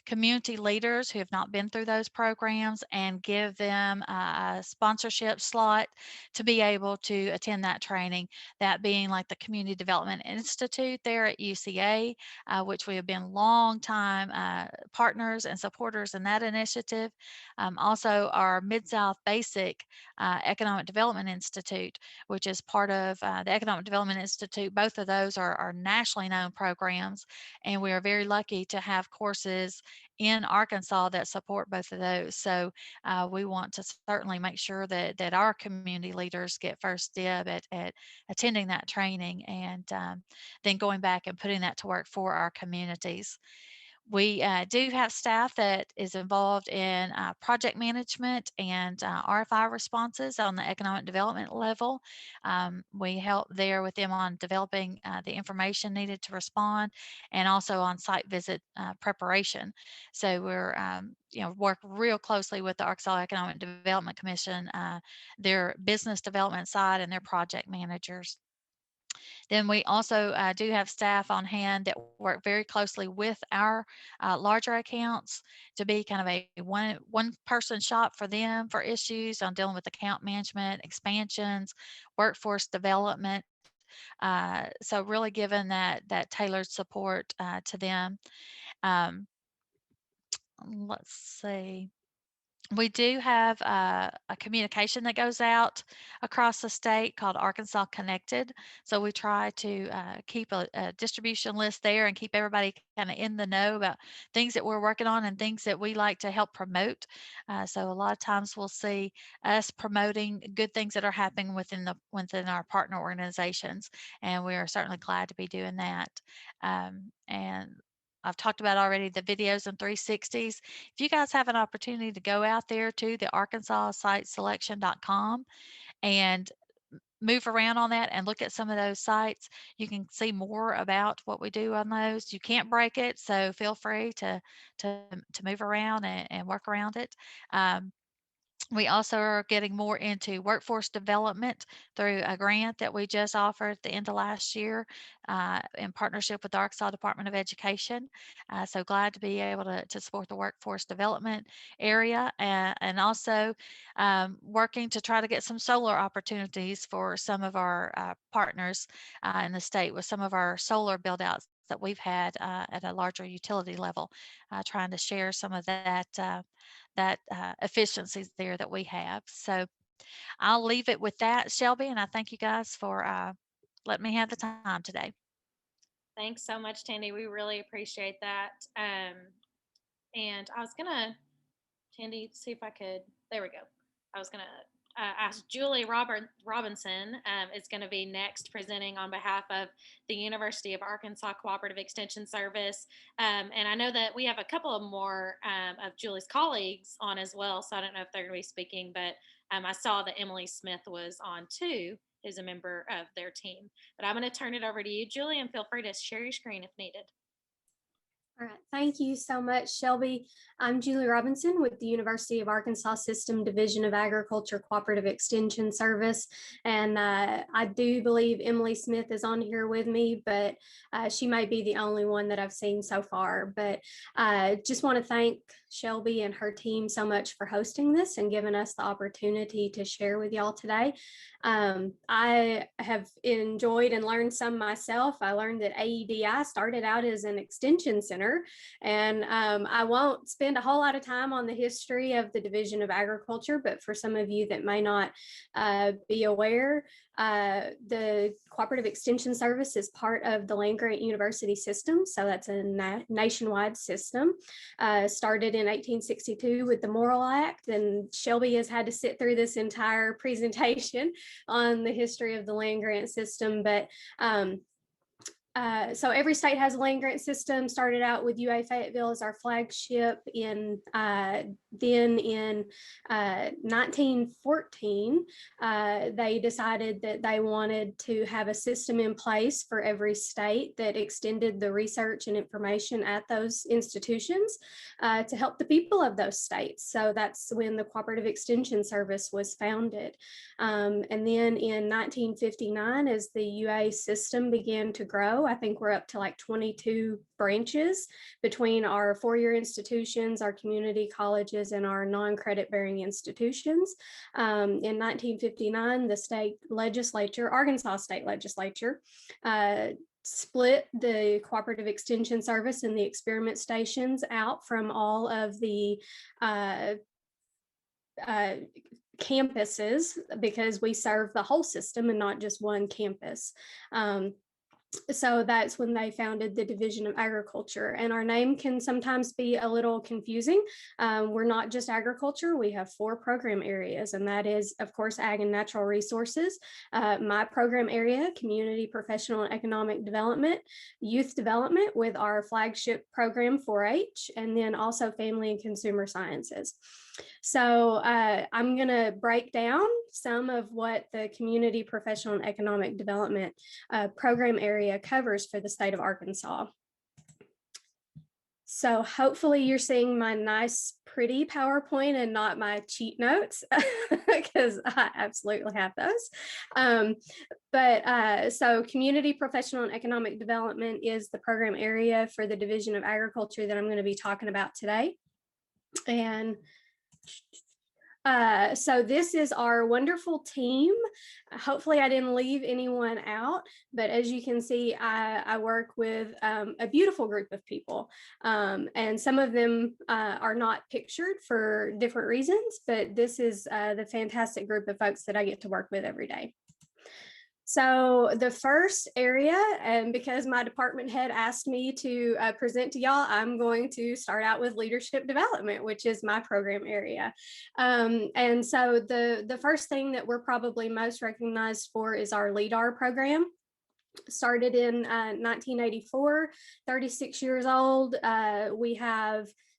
community leaders who have not been through those programs and give them a sponsorship slot to be able to attend that training, that being like the Community Development Institute there at UCA, which we have been long time partners and supporters in that initiative. Also our Mid-South Basic Economic Development Institute, which is part of the Economic Development Institute. Both of those are nationally known programs, and we are very lucky to have courses in Arkansas that support both of those. So we want to certainly make sure that our community leaders get first dib at attending that training, and then going back and putting that to work for our communities. We do have staff that is involved in project management and RFI responses on the economic development level. We help there with them on developing the information needed to respond, and also on site visit preparation. So we're, work real closely with the Arkansas Economic Development Commission, their business development side, and their project managers. Then we also do have staff on hand that work very closely with our larger accounts to be kind of a one person shop for them for issues on dealing with account management, expansions, workforce development. So really giving that tailored support to them. Let's see. We do have a communication that goes out across the state called Arkansas Connected. So we try to keep a distribution list there and keep everybody kind of in the know about things that we're working on and things that we like to help promote. So a lot of times we'll see us promoting good things that are happening within our partner organizations, and we are certainly glad to be doing that. And I've talked about already the videos and 360s. If you guys have an opportunity to go out there to the arkansasiteselection.com and move around on that and look at some of those sites, you can see more about what we do on those. You can't break it, so feel free to move around and work around it. We also are getting more into workforce development through a grant that we just offered at the end of last year in partnership with the Arkansas Department of Education. So glad to be able to support the workforce development area, and also working to try to get some solar opportunities for some of our partners in the state with some of our solar build outs that we've had at a larger utility level, trying to share some of that efficiencies there that we have. So I'll leave it with that, Shelby, and I thank you guys for letting me have the time today. Thanks so much, Tandy. We really appreciate that. And I was gonna, Tandy, see if I could. There we go. I was gonna ask Julie Robinson is going to be next presenting on behalf of the University of Arkansas Cooperative Extension Service. And I know that we have a couple of more of Julie's colleagues on as well, so I don't know if they're going to be speaking, but I saw that Emily Smith was on too, who's a member of their team. But I'm going to turn it over to you, Julie, and feel free to share your screen if needed. All right, thank you so much, Shelby. I'm Julie Robinson with the University of Arkansas System Division of Agriculture Cooperative Extension Service. And I do believe Emily Smith is on here with me, but she might be the only one that I've seen so far. But I just want to thank Shelby and her team so much for hosting this and giving us the opportunity to share with y'all today. I have enjoyed and learned some myself. I learned that AEDI started out as an extension center, and I won't spend a whole lot of time on the history of the Division of Agriculture, but for some of you that may not be aware, the Cooperative Extension Service is part of the land-grant university system, so that's a nationwide system. Started in 1862 with the Morrill Act, and Shelby has had to sit through this entire presentation on the history of the land-grant system, but So every state has a land grant system. Started out with UA Fayetteville as our flagship. Then in 1914, they decided that they wanted to have a system in place for every state that extended the research and information at those institutions to help the people of those states. So that's when the Cooperative Extension Service was founded. And then in 1959, as the UA system began to grow, I think we're up to like 22 branches between our four-year institutions, our community colleges, and our non-credit bearing institutions. In 1959, the state legislature, Arkansas state legislature, split the Cooperative Extension Service and the experiment stations out from all of the campuses, because we serve the whole system and not just one campus. So that's when they founded the Division of Agriculture, and our name can sometimes be a little confusing. We're not just agriculture. We have 4 program areas, and that is, of course, Ag and Natural Resources, my program area, Community, Professional, and Economic Development, Youth Development with our flagship program 4-H, and then also Family and Consumer Sciences. So I'm going to break down some of what the Community, Professional, and Economic Development program area covers for the state of Arkansas. So hopefully you're seeing my nice, pretty PowerPoint and not my cheat notes, because I absolutely have those. So Community, Professional, and Economic Development is the program area for the Division of Agriculture that I'm going to be talking about today. And so this is our wonderful team. Hopefully I didn't leave anyone out, but as you can see, I work with a beautiful group of people, and some of them are not pictured for different reasons, but this is the fantastic group of folks that I get to work with every day. So the first area, and because my department head asked me to present to y'all, I'm going to start out with leadership development, which is my program area. And so the first thing that we're probably most recognized for is our LEADAR program. Started in 1984, 36 years old.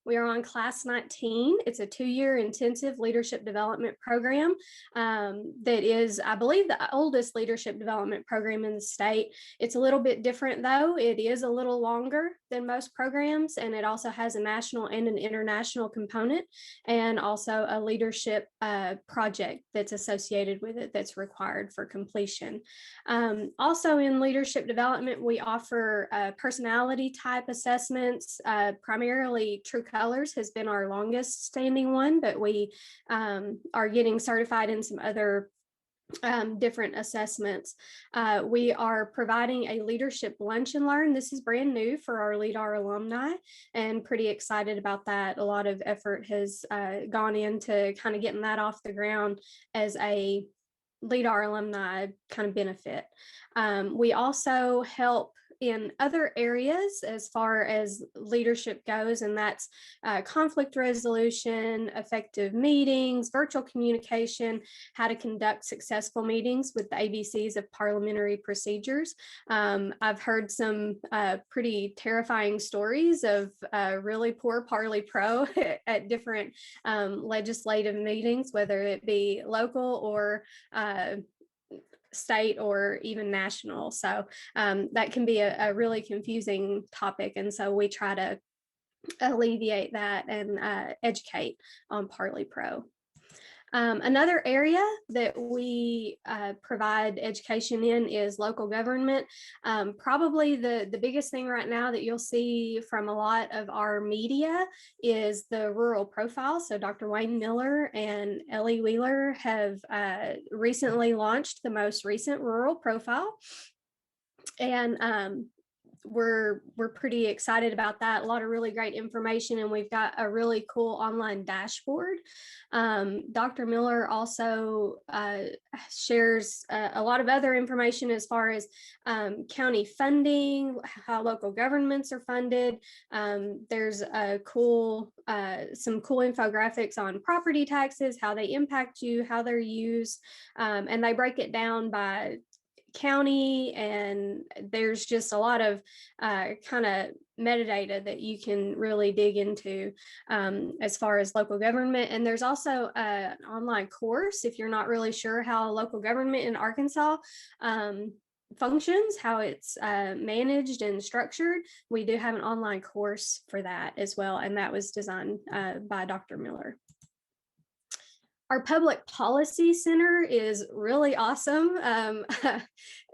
We are on class 19. It's a 2-year intensive leadership development program that is, I believe, the oldest leadership development program in the state. It's a little bit different though. It is a little longer than most programs, and it also has a national and an international component, and also a leadership project that's associated with it that's required for completion. Also in leadership development, we offer personality type assessments, primarily True Colors has been our longest standing one, but we are getting certified in some other different assessments. We are providing a leadership lunch and learn. This is brand new for our LEADAR alumni, and pretty excited about that. A lot of effort has gone into kind of getting that off the ground as a LEADAR alumni kind of benefit. We also help in other areas as far as leadership goes, and that's conflict resolution, effective meetings, virtual communication, how to conduct successful meetings with the ABCs of parliamentary procedures. I've heard some pretty terrifying stories of really poor Parley Pro at different legislative meetings, whether it be local or state or even national. So that can be a really confusing topic. And so we try to alleviate that and educate on Parley Pro. Another area that we provide education in is local government. Probably the biggest thing right now that you'll see from a lot of our media is the rural profile. So Dr. Wayne Miller and Ellie Wheeler have recently launched the most recent rural profile. And we're pretty excited about that. A lot of really great information, and we've got a really cool online dashboard. Dr. Miller also shares a lot of other information as far as county funding, how local governments are funded. There's some cool infographics on property taxes, how they impact you, how they're used, and they break it down by county, and there's just a lot of kind of metadata that you can really dig into as far as local government. And there's also an online course if you're not really sure how local government in Arkansas functions, how it's managed and structured. We do have an online course for that as well, and that was designed by Dr. Miller. Our Public Policy Center is really awesome.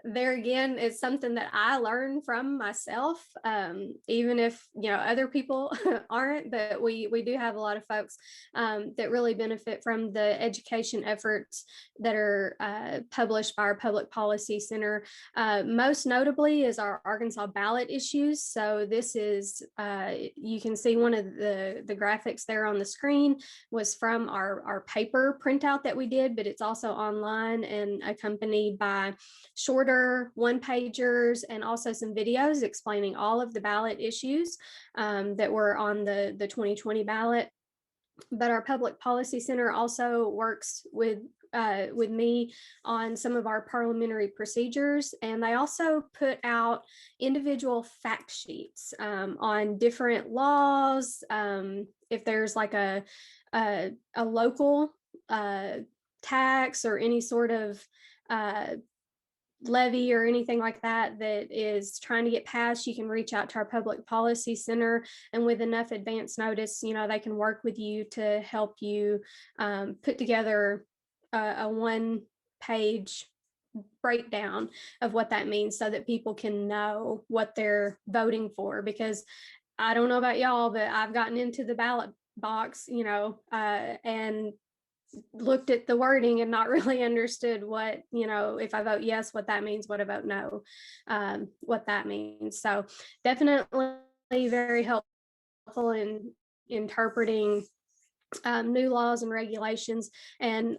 There again, it's something that I learned from myself, even if other people aren't, but we do have a lot of folks that really benefit from the education efforts that are published by our Public Policy Center. Most notably is our Arkansas ballot issues. So this is, you can see one of the graphics there on the screen was from our paper printout that we did, but it's also online and accompanied by shorter one-pagers and also some videos explaining all of the ballot issues that were on the 2020 ballot. But our Public Policy Center also works with me on some of our parliamentary procedures, and they also put out individual fact sheets on different laws. If there's like a local tax or any sort of levy or anything like that that is trying to get passed, you can reach out to our Public Policy Center, and with enough advance notice, they can work with you to help you put together a one-page breakdown of what that means so that people can know what they're voting for. Because I don't know about y'all, but I've gotten into the ballot box, and looked at the wording and not really understood what, if I vote yes, what that means, what I vote no, what that means. So definitely very helpful in interpreting new laws and regulations. And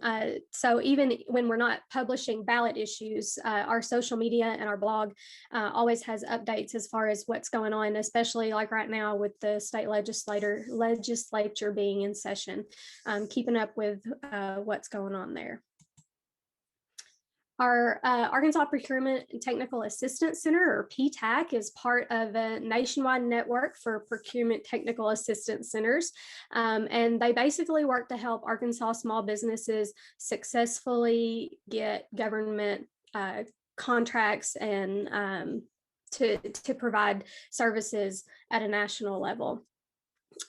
so even when we're not publishing ballot issues, our social media and our blog always has updates as far as what's going on, especially like right now with the state legislature being in session, keeping up with what's going on there. Our Arkansas Procurement and Technical Assistance Center, or PTAC, is part of a nationwide network for procurement technical assistance centers. And they basically work to help Arkansas small businesses successfully get government contracts and to provide services at a national level.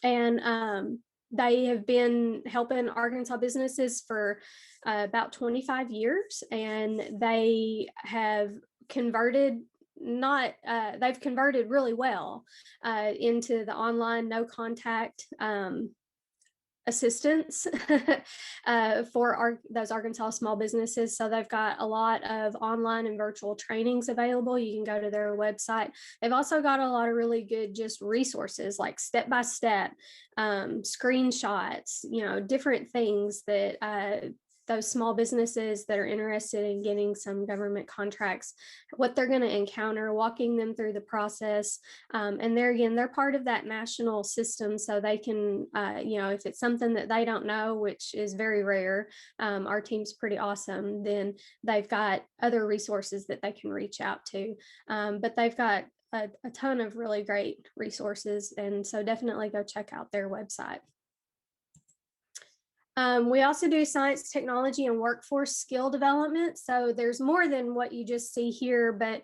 And they have been helping Arkansas businesses for about 25 years, and they have converted they've converted really well into the online no contact assistance for those Arkansas small businesses. So they've got a lot of online and virtual trainings available. You can go to their website. They've also got a lot of really good just resources like step-by-step screenshots, different things that those small businesses that are interested in getting some government contracts, what they're going to encounter, walking them through the process. And they're part of that national system, so they can, if it's something that they don't know, which is very rare, our team's pretty awesome, then they've got other resources that they can reach out to. But they've got a ton of really great resources, and so definitely go check out their website. We also do science, technology, and workforce skill development. So there's more than what you just see here, but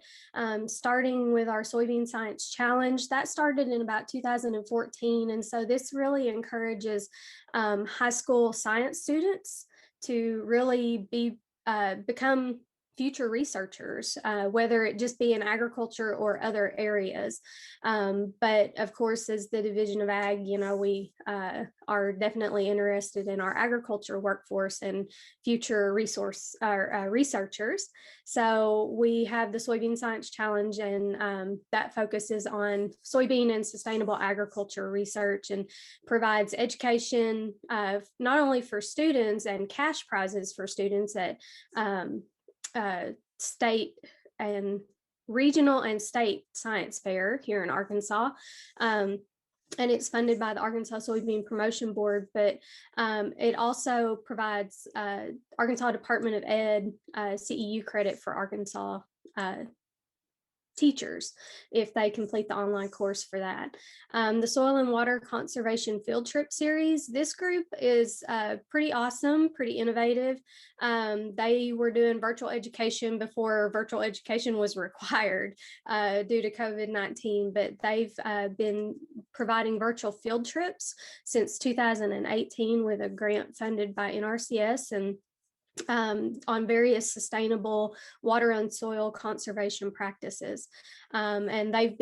starting with our Soybean Science Challenge, that started in about 2014. And so this really encourages high school science students to really become future researchers, whether it just be in agriculture or other areas. But of course, as the Division of Ag, we are definitely interested in our agriculture workforce and future researchers. So we have the Soybean Science Challenge, and that focuses on soybean and sustainable agriculture research and provides education not only for students and cash prizes for students at state and regional and state science fair here in Arkansas. And it's funded by the Arkansas Soybean Promotion Board, but it also provides Arkansas Department of Ed CEU credit for Arkansas teachers if they complete the online course for that. The Soil and Water Conservation Field Trip Series, this group is pretty awesome, pretty innovative. They were doing virtual education before virtual education was required due to COVID-19, but they've been providing virtual field trips since 2018 with a grant funded by NRCS, and on various sustainable water and soil conservation practices. And they've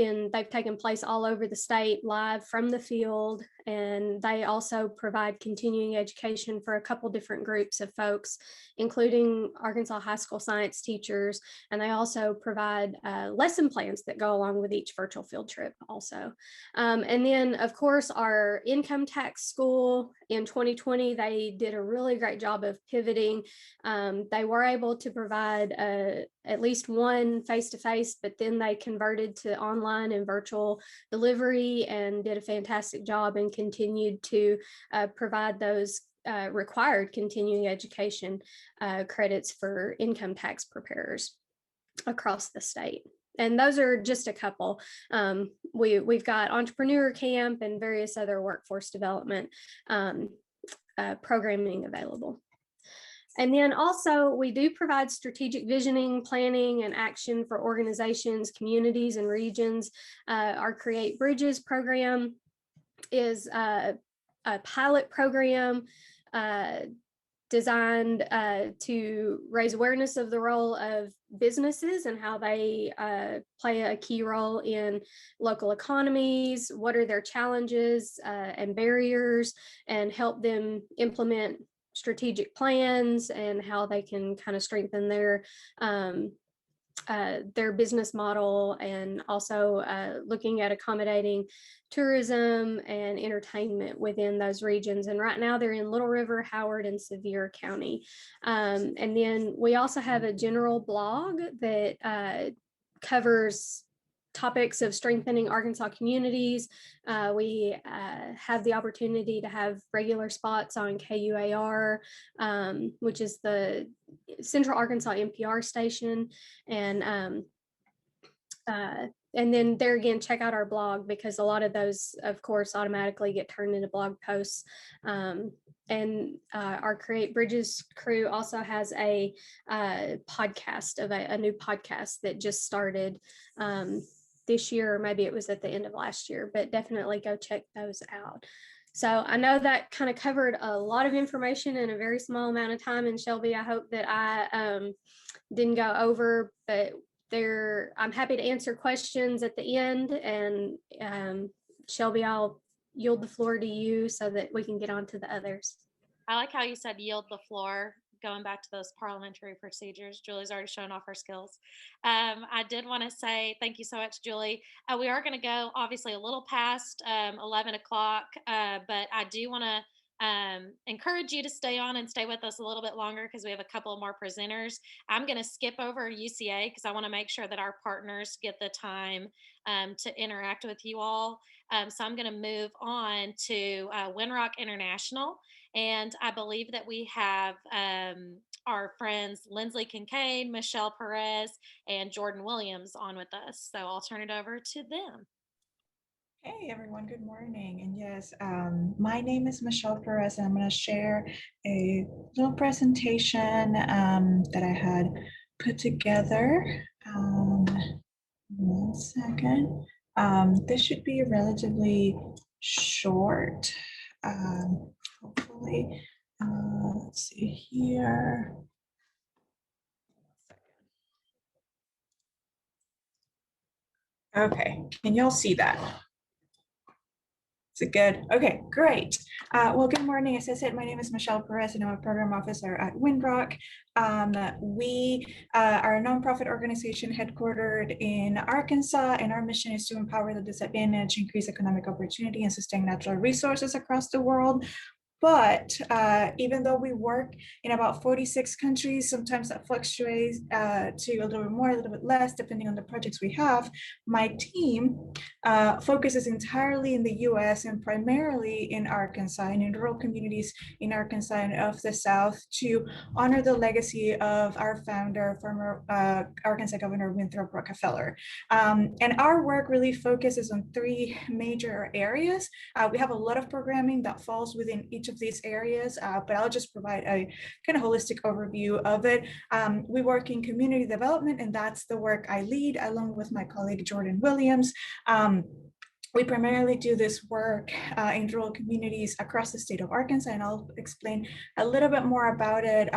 taken place all over the state live from the field. And they also provide continuing education for a couple different groups of folks, including Arkansas high school science teachers. And they also provide lesson plans that go along with each virtual field trip also. And then of course, our income tax school in 2020, they did a really great job of pivoting. They were able to provide at least one face-to-face, but then they converted to online and virtual delivery and did a fantastic job and continued to provide those required continuing education credits for income tax preparers across the state. And those are just a couple. We've got Entrepreneur Camp and various other workforce development programming available. And then also we do provide strategic visioning, planning, and action for organizations, communities, and regions. Our Create Bridges program is a pilot program designed to raise awareness of the role of businesses and how they play a key role in local economies, what are their challenges and barriers, and help them implement strategic plans and how they can kind of strengthen their business model, and also looking at accommodating tourism and entertainment within those regions. And right now they're in Little River, Howard, and Sevier County. And then we also have a general blog that covers topics of strengthening Arkansas communities. We have the opportunity to have regular spots on KUAR, which is the Central Arkansas NPR station. And then there again, check out our blog, because a lot of those, of course, automatically get turned into blog posts. And our Create Bridges crew also has a podcast, a new podcast that just started this year, or maybe it was at the end of last year, but definitely go check those out. So I know that kind of covered a lot of information in a very small amount of time. And Shelby, I hope that I didn't go over, but I'm happy to answer questions at the end. And Shelby, I'll yield the floor to you so that we can get on to the others. I like how you said yield the floor, going back to those parliamentary procedures. Julie's already shown off her skills. I did want to say thank you so much, Julie. We are going to go obviously a little past 11 o'clock, but I do want to encourage you to stay on and stay with us a little bit longer, because we have a couple more presenters. I'm going to skip over UCA because I want to make sure that our partners get the time to interact with you all. So I'm going to move on to Winrock International. And I believe that we have our friends Lindsley Kincaid, Michelle Perez, and Jordan Williams on with us. So I'll turn it over to them. Hey everyone, good morning. And yes, my name is Michelle Perez, and I'm going to share a little presentation that I had put together. One second. This should be relatively short, hopefully. Let's see here. Okay, can y'all see that? Is it good? Okay, great. Well, good morning. As I said, my name is Michelle Perez, and I'm a program officer at Winrock. We are a nonprofit organization headquartered in Arkansas, and our mission is to empower the disadvantaged, increase economic opportunity, and sustain natural resources across the world. But even though we work in about 46 countries, sometimes that fluctuates to a little bit more, a little bit less, depending on the projects we have. My team focuses entirely in the US and primarily in Arkansas and in rural communities in Arkansas and of the South to honor the legacy of our founder, former Arkansas Governor Winthrop Rockefeller. And our work really focuses on three major areas. We have a lot of programming that falls within each of these areas, but I'll just provide a kind of holistic overview of it. We work in community development, and that's the work I lead along with my colleague Jordan Williams. We primarily do this work in rural communities across the state of Arkansas, and I'll explain a little bit more about it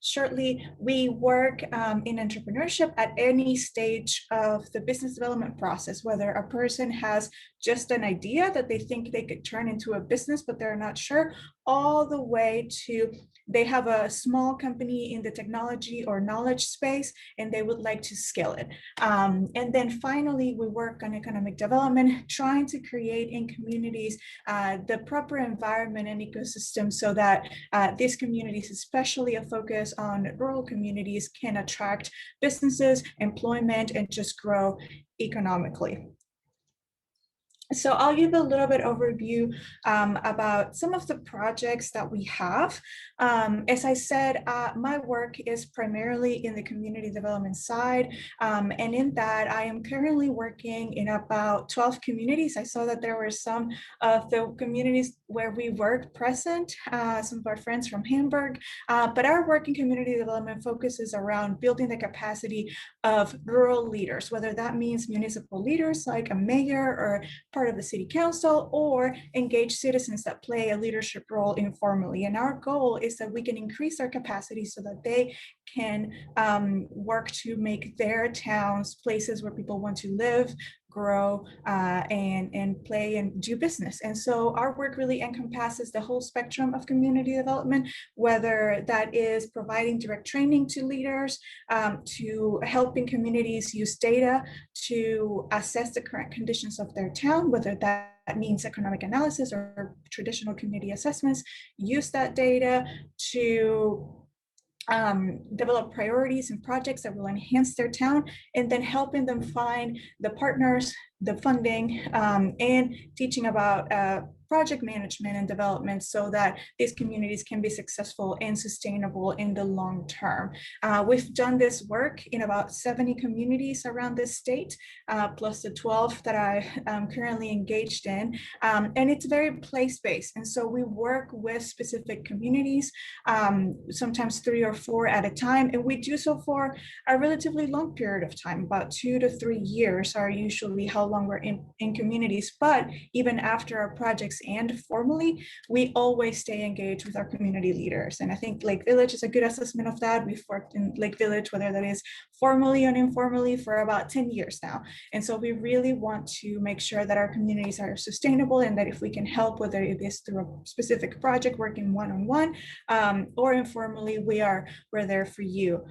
shortly. We work in entrepreneurship at any stage of the business development process, whether a person has just an idea that they think they could turn into a business, but they're not sure, all the way to they have a small company in the technology or knowledge space, and they would like to scale it. And then finally, we work on economic development, trying to create in communities the proper environment and ecosystem so that these communities, especially a focus on rural communities, can attract businesses, employment, and just grow economically. So I'll give a little bit overview about some of the projects that we have. As I said, my work is primarily in the community development side. And in that, I am currently working in about 12 communities. I saw that there were some of the communities where we work present, some of our friends from Hamburg. But our work in community development focuses around building the capacity of rural leaders, whether that means municipal leaders like a mayor or part of the city council, or engage citizens that play a leadership role informally. And our goal is that we can increase our capacity so that they can work to make their towns places where people want to live, grow, and play and do business. And so our work really encompasses the whole spectrum of community development, whether that is providing direct training to leaders, to helping communities use data to assess the current conditions of their town, whether that means economic analysis or traditional community assessments, use that data to develop priorities and projects that will enhance their town, and then helping them find the partners, the funding, and teaching about project management and development so that these communities can be successful and sustainable in the long term. We've done this work in about 70 communities around this state, plus the 12 that I am currently engaged in. And it's very place-based. And so we work with specific communities, sometimes 3 or 4 at a time. And we do so for a relatively long period of time, about 2 to 3 years are usually how long we're in communities. But even after our projects and formally, we always stay engaged with our community leaders. And I think Lake Village is a good assessment of that. We've worked in Lake Village, whether that is formally or informally, for about 10 years now. And so we really want to make sure that our communities are sustainable, and that if we can help, whether it is through a specific project, working one-on-one, or informally, we're there for you.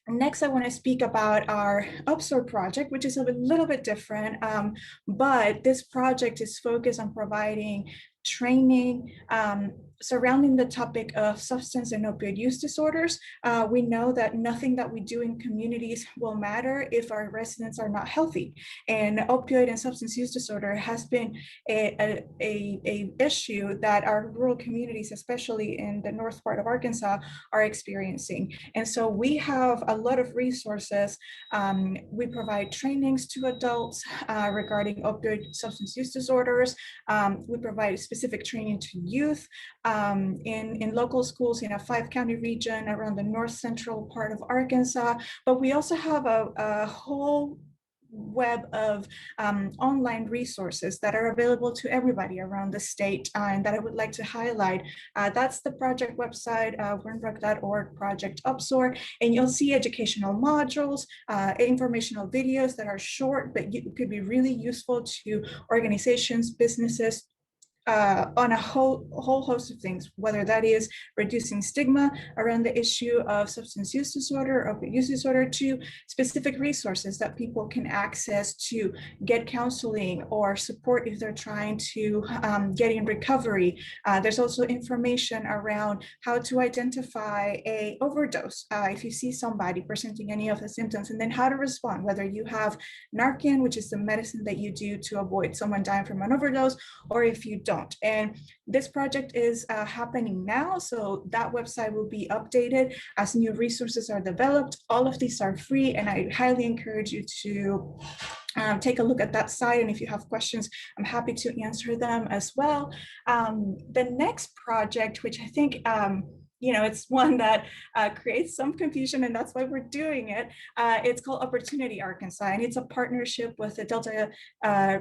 Next, I want to speak about our Upsort project, which is a little bit different, but this project is focused on providing training surrounding the topic of substance and opioid use disorders. We know that nothing that we do in communities will matter if our residents are not healthy. And opioid and substance use disorder has been a issue that our rural communities, especially in the north part of Arkansas, are experiencing. And so we have a lot of resources. We provide trainings to adults regarding opioid substance use disorders. We provide specific training to youth in local schools in a 5-county region around the north central part of Arkansas. But we also have a whole web of online resources that are available to everybody around the state, and that I would like to highlight. That's the project website, winrock.org, Project Upsort, and you'll see educational modules, informational videos that are short, but could be really useful to organizations, businesses, on a whole host of things, whether that is reducing stigma around the issue of substance use disorder, opioid use disorder, to specific resources that people can access to get counseling or support if they're trying to get in recovery. There's also information around how to identify a overdose if you see somebody presenting any of the symptoms, and then how to respond, whether you have Narcan, which is the medicine that you do to avoid someone dying from an overdose, or if you don't. And this project is happening now, so that website will be updated as new resources are developed. All of these are free, and I highly encourage you to take a look at that site. And if you have questions, I'm happy to answer them as well. The next project, which I think it's one that creates some confusion, and that's why we're doing it. It's called Opportunity Arkansas, and it's a partnership with the Delta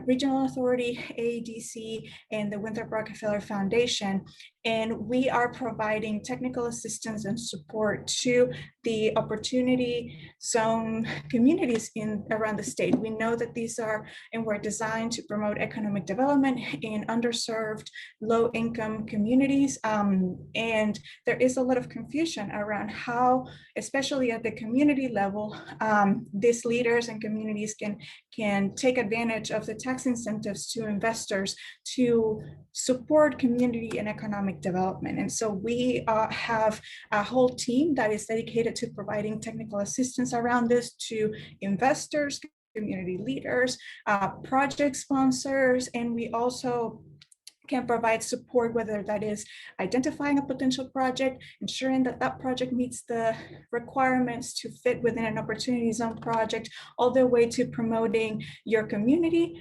Regional Authority, AEDC, and the Winthrop Rockefeller Foundation. And we are providing technical assistance and support to the opportunity zone communities around the state. We know that these are and were designed to promote economic development in underserved, low-income communities. And there is a lot of confusion around how, especially at the community level, these leaders and communities can take advantage of the tax incentives to investors to support community and economic development. And so we have a whole team that is dedicated to providing technical assistance around this to investors, community leaders, project sponsors, and we also can provide support, whether that is identifying a potential project, ensuring that that project meets the requirements to fit within an opportunity zone project, all the way to promoting your community.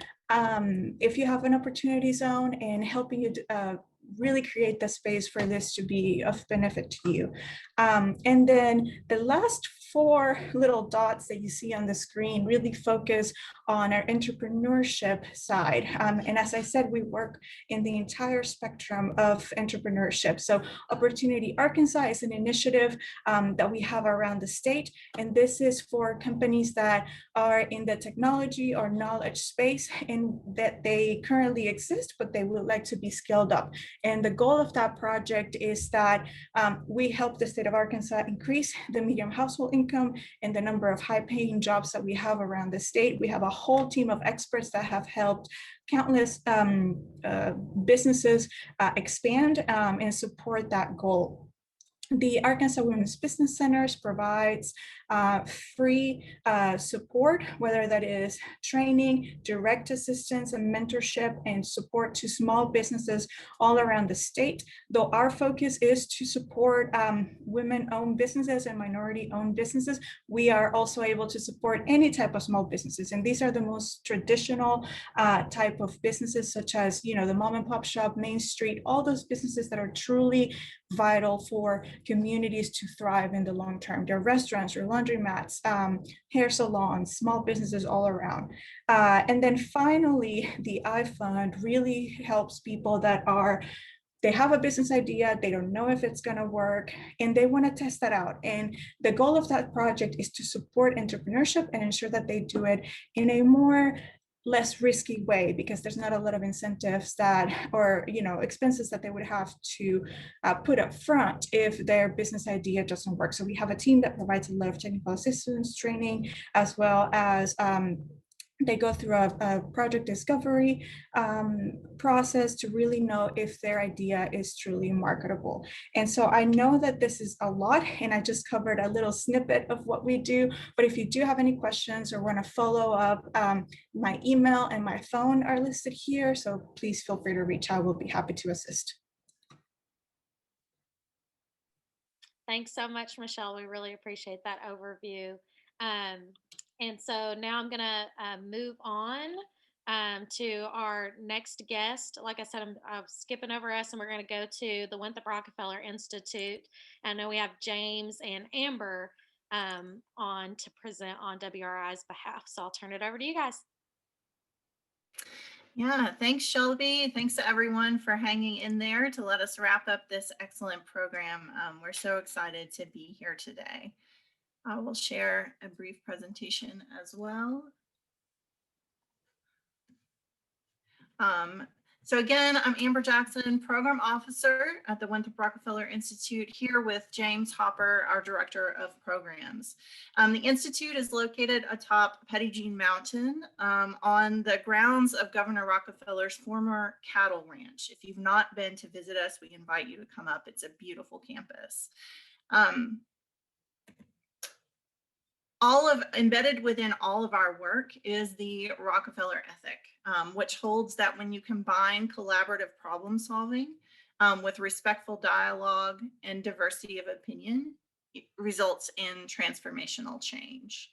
If you have an opportunity zone, and helping you really create the space for this to be of benefit to you. And then the last 4 little dots that you see on the screen really focus on our entrepreneurship side. And as I said, we work in the entire spectrum of entrepreneurship. So Opportunity Arkansas is an initiative that we have around the state. And this is for companies that are in the technology or knowledge space, and that they currently exist, but they would like to be scaled up. And the goal of that project is that we help the state of Arkansas increase the median household income and the number of high-paying jobs that we have around the state. We have a whole team of experts that have helped countless businesses expand and support that goal. The Arkansas Women's Business Centers provides free support, whether that is training, direct assistance, and mentorship and support to small businesses all around the state. Though our focus is to support women-owned businesses and minority-owned businesses, we are also able to support any type of small businesses. And these are the most traditional type of businesses, such as, the mom and pop shop, Main Street, all those businesses that are truly vital for communities to thrive in the long term. There are restaurants, or laundromats, hair salons, small businesses all around. And then finally, the iFund really helps people that they have a business idea, they don't know if it's going to work, and they want to test that out. And the goal of that project is to support entrepreneurship and ensure that they do it in a less risky way, because there's not a lot of incentives or expenses that they would have to put up front if their business idea doesn't work. So we have a team that provides a lot of technical assistance training, as well as they go through a project discovery process to really know if their idea is truly marketable. And so I know that this is a lot, and I just covered a little snippet of what we do, but if you do have any questions or want to follow up, my email and my phone are listed here, so please feel free to reach out. We'll be happy to assist. Thanks so much, Michelle. We really appreciate that overview. And so now I'm going to move on to our next guest. Like I said, I'm skipping over us, and we're going to go to the Winthrop Rockefeller Institute. I know we have James and Amber on to present on WRI's behalf. So I'll turn it over to you guys. Yeah, thanks, Shelby. Thanks to everyone for hanging in there to let us wrap up this excellent program. We're so excited to be here today. I will share a brief presentation as well. So again, I'm Amber Jackson, Program Officer at the Winthrop Rockefeller Institute, here with James Hopper, our Director of Programs. The Institute is located atop Petit Jean Mountain on the grounds of Governor Rockefeller's former cattle ranch. If you've not been to visit us, we invite you to come up. It's a beautiful campus. Embedded within all of our work is the Rockefeller ethic, which holds that when you combine collaborative problem solving with respectful dialogue and diversity of opinion, it results in transformational change.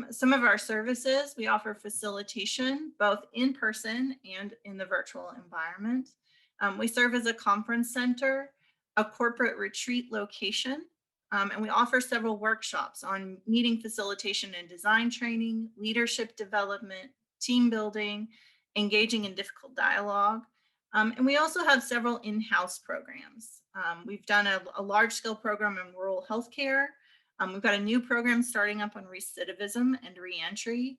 Some of our services, we offer facilitation, both in person and in the virtual environment. We serve as a conference center, a corporate retreat location, and we offer several workshops on meeting facilitation and design training, leadership development, team building, engaging in difficult dialogue. And we also have several in-house programs. We've done a large-scale program in rural healthcare. We've got a new program starting up on recidivism and reentry.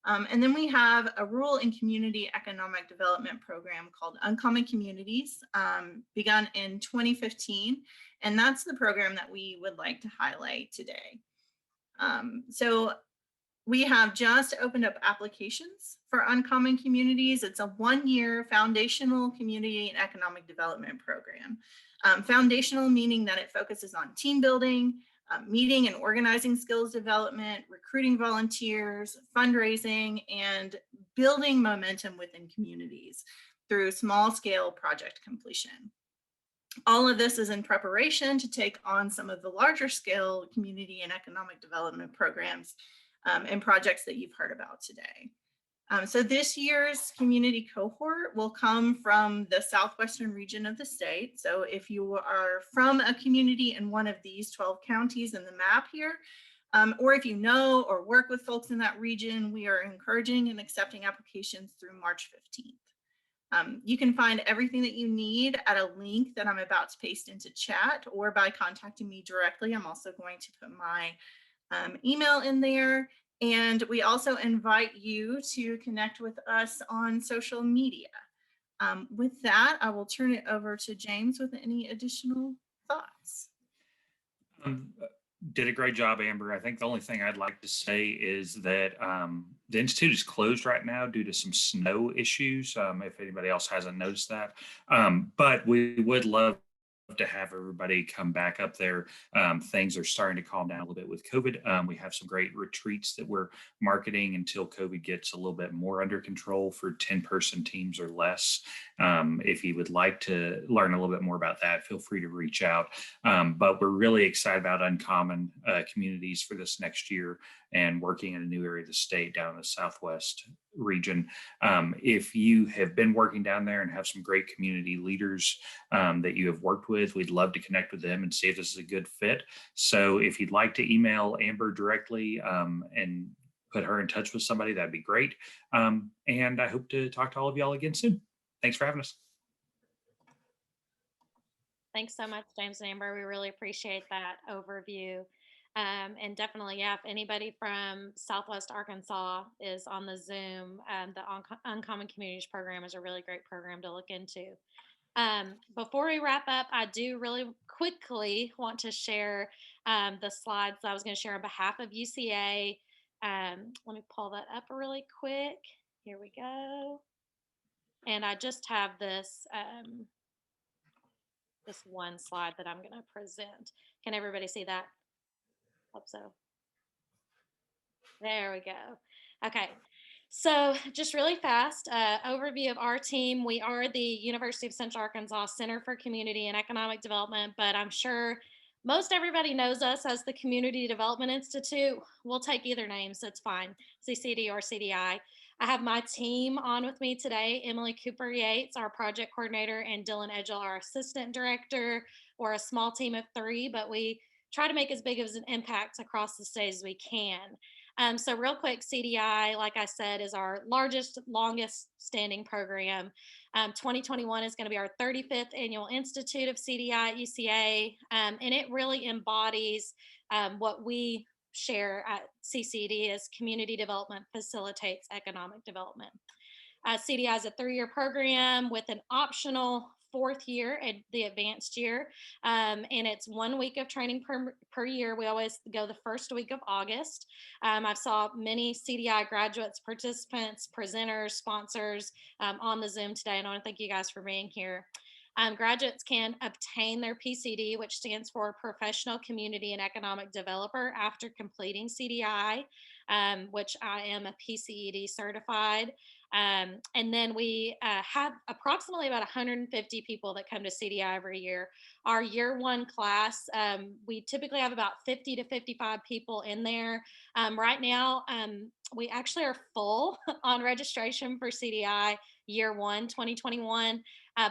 And then we have a rural and community economic development program called Uncommon Communities, begun in 2015. And that's the program that we would like to highlight today. So we have just opened up applications for Uncommon Communities. It's a one-year foundational community and economic development program. Foundational meaning that it focuses on team building, meeting and organizing skills development, recruiting volunteers, fundraising, and building momentum within communities through small-scale project completion. All of this is in preparation to take on some of the larger scale community and economic development programs and projects that you've heard about today. So this year's community cohort will come from the southwestern region of the state. So if you are from a community in one of these 12 counties in the map here, or if you know or work with folks in that region, we are encouraging and accepting applications through March 15th. You can find everything that you need at a link that I'm about to paste into chat or by contacting me directly. I'm also going to put my email in there. And we also invite you to connect with us on social media. With that, I will turn it over to James with any additional thoughts. Did a great job, Amber. I think the only thing I'd like to say is that the Institute is closed right now due to some snow issues, if anybody else hasn't noticed that. But we would love to have everybody come back up there. Things are starting to calm down a little bit with COVID. We have some great retreats that we're marketing until COVID gets a little bit more under control for 10-person teams or less. If you would like to learn a little bit more about that, feel free to reach out. But we're really excited about Uncommon Communities for this next year and working in a new area of the state down in the Southwest region. If you have been working down there and have some great community leaders that you have worked with, we'd love to connect with them and see if this is a good fit. So if you'd like to email Amber directly and put her in touch with somebody, that'd be great. And I hope to talk to all of y'all again soon. Thanks for having us. Thanks so much, James and Amber. We really appreciate that overview. And definitely, yeah, if anybody from Southwest Arkansas is on the Zoom, the Uncommon Communities program is a really great program to look into. Before we wrap up, I do really quickly want to share the slides that I was going to share on behalf of UCA. Let me pull that up really quick. Here we go. And I just have this this one slide that I'm going to present. Can everybody see that? Hope so. There we go. Okay. So just really fast, overview of our team. We are the University of Central Arkansas Center for Community and Economic Development, but I'm sure most everybody knows us as the Community Development Institute. We'll take either names, it's fine, CCED or CDI. I have my team on with me today, Emily Cooper Yates, our project coordinator, and Dylan Edgell, our assistant director. We're a small team of 3, but we try to make as big of an impact across the state as we can. So real quick, CDI, like I said, is our largest, longest standing program. 2021 is going to be our 35th annual Institute of CDI at UCA, and it really embodies what we share at CCED as community development facilitates economic development. CDI is a 3-year program with an optional 4th year at the advanced year. And it's 1 week of training per year. We always go the first week of August. I've saw many CDI graduates, participants, presenters, sponsors on the Zoom today. And I want to thank you guys for being here. Graduates can obtain their PCD, which stands for Professional Community and Economic Developer, after completing CDI, which I am a PCED certified. And then we have approximately about 150 people that come to CDI every year. Our year 1 class, we typically have about 50 to 55 people in there. Right now, we actually are full on registration for CDI year 1, 2021,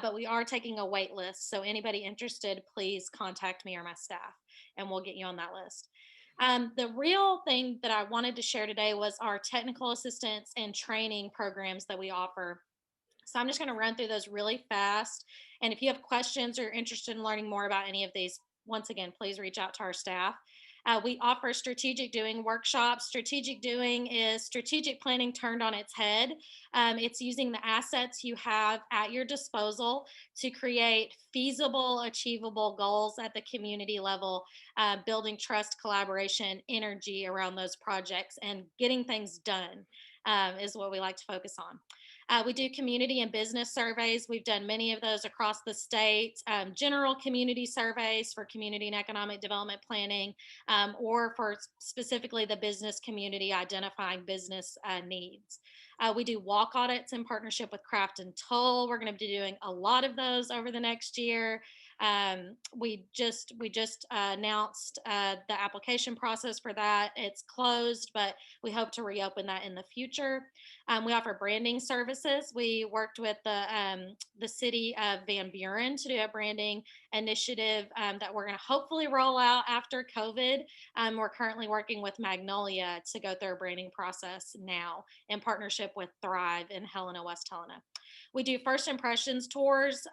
but we are taking a wait list. So anybody interested, please contact me or my staff and we'll get you on that list. The real thing that I wanted to share today was our technical assistance and training programs that we offer. So I'm just going to run through those really fast. And if you have questions or interested in learning more about any of these, once again, please reach out to our staff. We offer strategic doing workshops. Strategic doing is strategic planning turned on its head. It's using the assets you have at your disposal to create feasible, achievable goals at the community level, building trust, collaboration, energy around those projects, and getting things done is what we like to focus on. We do community and business surveys. We've done many of those across the state, general community surveys for community and economic development planning, or for specifically the business community identifying business needs. We do walk audits in partnership with Craft and Toll. We're going to be doing a lot of those over the next year. We just announced the application process for that. It's closed, but we hope to reopen that in the future. We offer branding services. We worked with the city of Van Buren to do a branding initiative that we're going to hopefully roll out after COVID. We're currently working with Magnolia to go through a branding process now in partnership with Thrive in Helena, West Helena. We do first impressions tours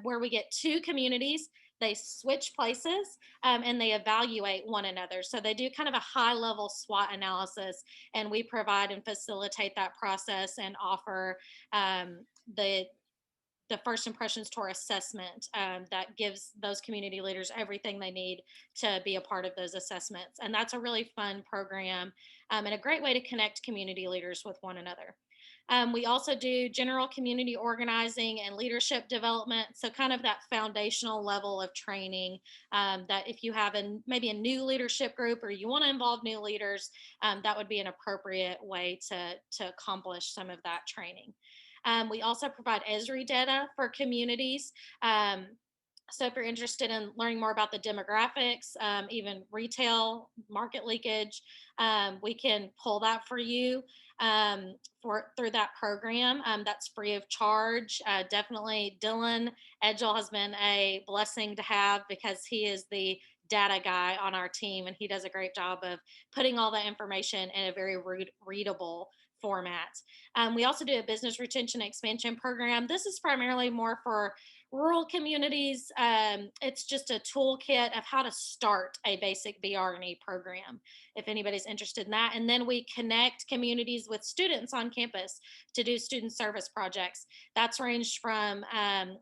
where we get 2 communities. They switch places and they evaluate one another. So they do kind of a high level SWOT analysis, and we provide and facilitate that process and offer the first impressions tour assessment that gives those community leaders everything they need to be a part of those assessments. And that's a really fun program and a great way to connect community leaders with one another. We also do general community organizing and leadership development. So kind of that foundational level of training that if you have maybe a new leadership group or you want to involve new leaders, that would be an appropriate way to accomplish some of that training. We also provide ESRI data for communities. So if you're interested in learning more about the demographics, even retail market leakage, we can pull that for you through that program. That's free of charge. Definitely Dylan Edgel has been a blessing to have because he is the data guy on our team, and he does a great job of putting all that information in a very readable format. We also do a business retention expansion program. This is primarily more for rural communities. It's just a toolkit of how to start a basic BR&E program, if anybody's interested in that. And then we connect communities with students on campus to do student service projects. That's ranged from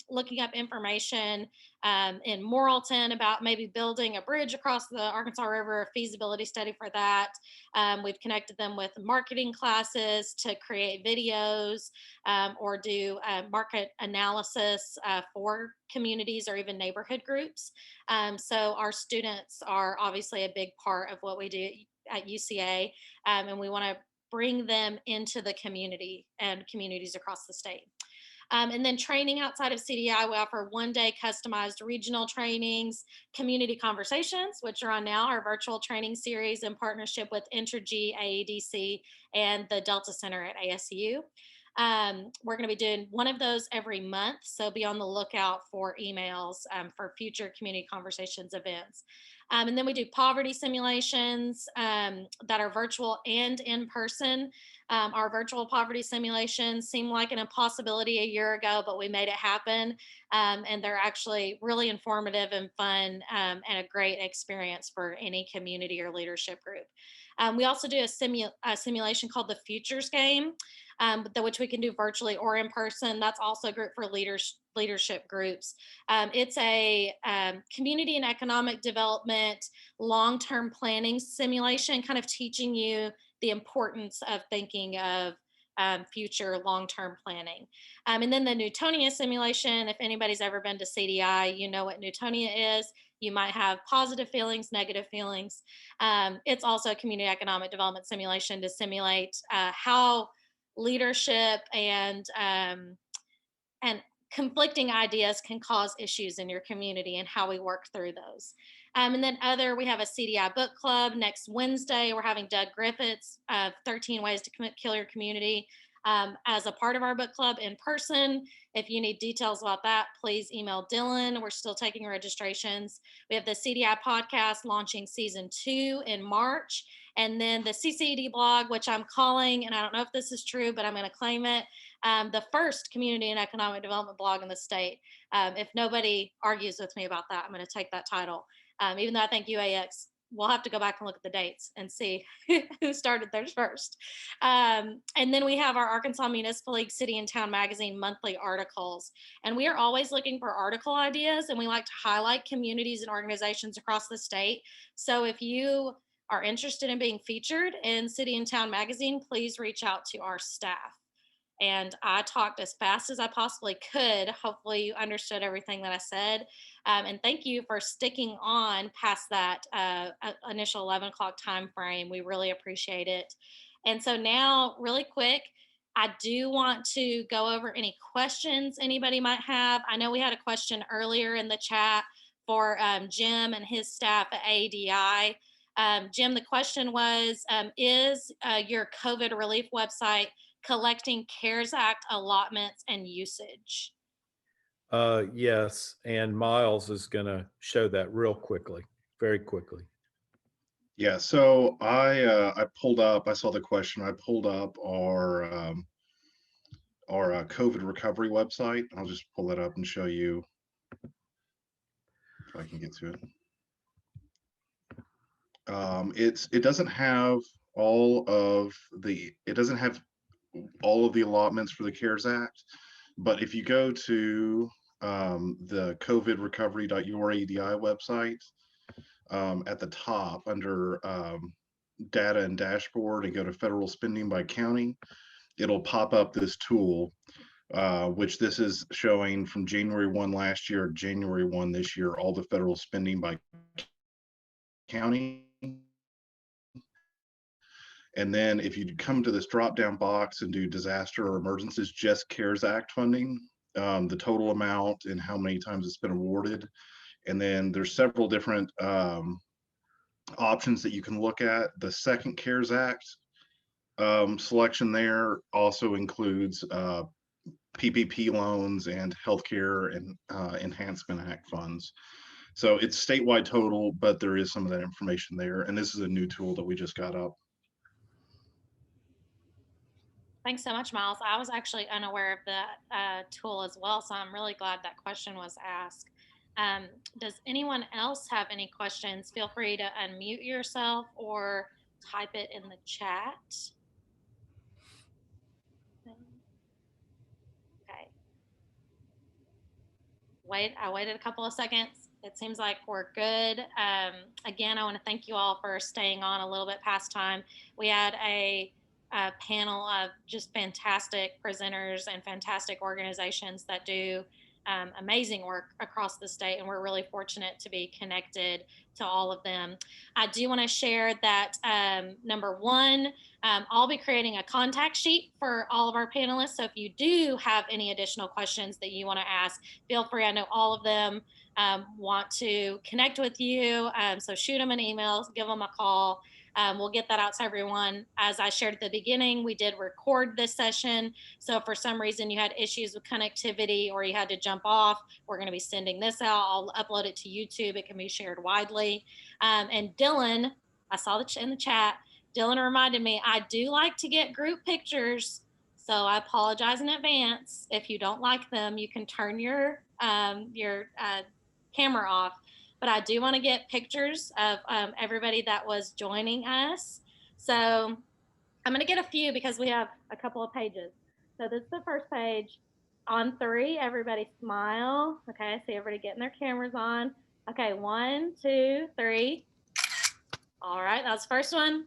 looking up information in Morrilton about maybe building a bridge across the Arkansas River, a feasibility study for that. We've connected them with marketing classes to create videos or do market analysis for communities or even neighborhood groups. So our students are obviously a big part of what we do at UCA, and we want to bring them into the community and communities across the state. And then training outside of CDI, we offer 1-day customized regional trainings, community conversations, which are on now, our virtual training series in partnership with Entergy, AEDC, and the Delta Center at ASU. We're going to be doing one of those every month, so be on the lookout for emails for future community conversations events. And then we do poverty simulations that are virtual and in person. Our virtual poverty simulations seemed like an impossibility a year ago, but we made it happen. And they're actually really informative and fun and a great experience for any community or leadership group. We also do a simulation called the Futures Game. which we can do virtually or in person. That's also a group for leadership groups. It's a community and economic development long-term planning simulation, kind of teaching you the importance of thinking of future long-term planning. And then the Newtonia simulation, if anybody's ever been to CDI, you know what Newtonia is. You might have positive feelings, negative feelings. It's also a community economic development simulation to simulate how leadership and conflicting ideas can cause issues in your community and how we work through those. And then we have a CDI book club next Wednesday. We're having Doug Griffith's 13 Ways to Kill Your Community as a part of our book club in person. If you need details about that, please email Dylan. We're still taking registrations. We have the CDI podcast launching season 2 in March. And then the CCED blog, which I'm calling, and I don't know if this is true, but I'm going to claim it, the first community and economic development blog in the state. If nobody argues with me about that, I'm going to take that title. Even though I think UAEX, we'll have to go back and look at the dates and see who started theirs first. And then we have our Arkansas Municipal League City and Town Magazine monthly articles. And we are always looking for article ideas, and we like to highlight communities and organizations across the state. So if you are interested in being featured in City and Town Magazine, please reach out to our staff. And I talked as fast as I possibly could. Hopefully you understood everything that I said. And thank you for sticking on past that initial 11 o'clock time frame. We really appreciate it. And so now, really quick, I do want to go over any questions anybody might have. I know we had a question earlier in the chat for Jim and his staff at AEDI. Jim, the question was, is your COVID relief website collecting CARES Act allotments and usage? Yes, and Miles is going to show that real quickly, very quickly. Yeah, so I pulled up, I saw the question, I pulled up our COVID recovery website. I'll just pull it up and show you if I can get to it. It doesn't have all of the allotments for the CARES Act, but if you go to the covidrecovery.uaedi website, at the top under data and dashboard and go to federal spending by county, it'll pop up this tool, which this is showing from January 1 last year, January 1 this year, all the federal spending by county. And then if you come to this drop down box and do disaster or emergencies, just CARES Act funding, the total amount and how many times it's been awarded. And then there's several different options that you can look at. The second CARES Act selection there also includes PPP loans and healthcare and Enhancement Act funds. So it's statewide total, but there is some of that information there. And this is a new tool that we just got up. Thanks so much, Miles. I was actually unaware of that tool as well, so I'm really glad that question was asked. Does anyone else have any questions? Feel free to unmute yourself or type it in the chat. Okay. I waited a couple of seconds. It seems like we're good. Again, I want to thank you all for staying on a little bit past time. We had a panel of just fantastic presenters and fantastic organizations that do amazing work across the state, and we're really fortunate to be connected to all of them. I do want to share that number one, I'll be creating a contact sheet for all of our panelists. So if you do have any additional questions that you want to ask, feel free. I know all of them want to connect with you. So shoot them an email, give them a call. We'll get that out to everyone. As I shared at the beginning, we did record this session. So if for some reason you had issues with connectivity or you had to jump off, we're going to be sending this out. I'll upload it to YouTube. It can be shared widely. And Dylan, I saw in the chat, Dylan reminded me, I do like to get group pictures. So I apologize in advance. If you don't like them, you can turn your camera off. But I do want to get pictures of everybody that was joining us. So I'm going to get a few because we have a couple of pages. So this is the first page. On 3, everybody smile. Okay, I see everybody getting their cameras on. Okay, 1, 2, 3. All right, that was the first one.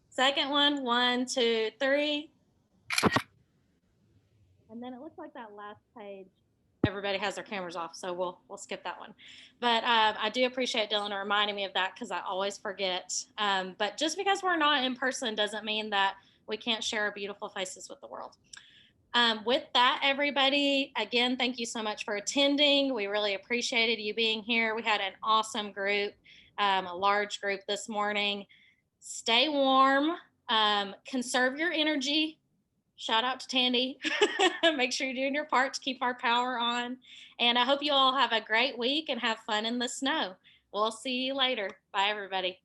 Second one, 1, 2, 3. And then it looks like that last page, everybody has their cameras off, so we'll skip that one. But I do appreciate Dylan reminding me of that because I always forget. But just because we're not in person doesn't mean that we can't share our beautiful faces with the world. With that, everybody, again, thank you so much for attending. We really appreciated you being here. We had an awesome group, a large group this morning. Stay warm, conserve your energy. Shout out to Tandy. Make sure you're doing your part to keep our power on. And I hope you all have a great week and have fun in the snow. We'll see you later. Bye, everybody.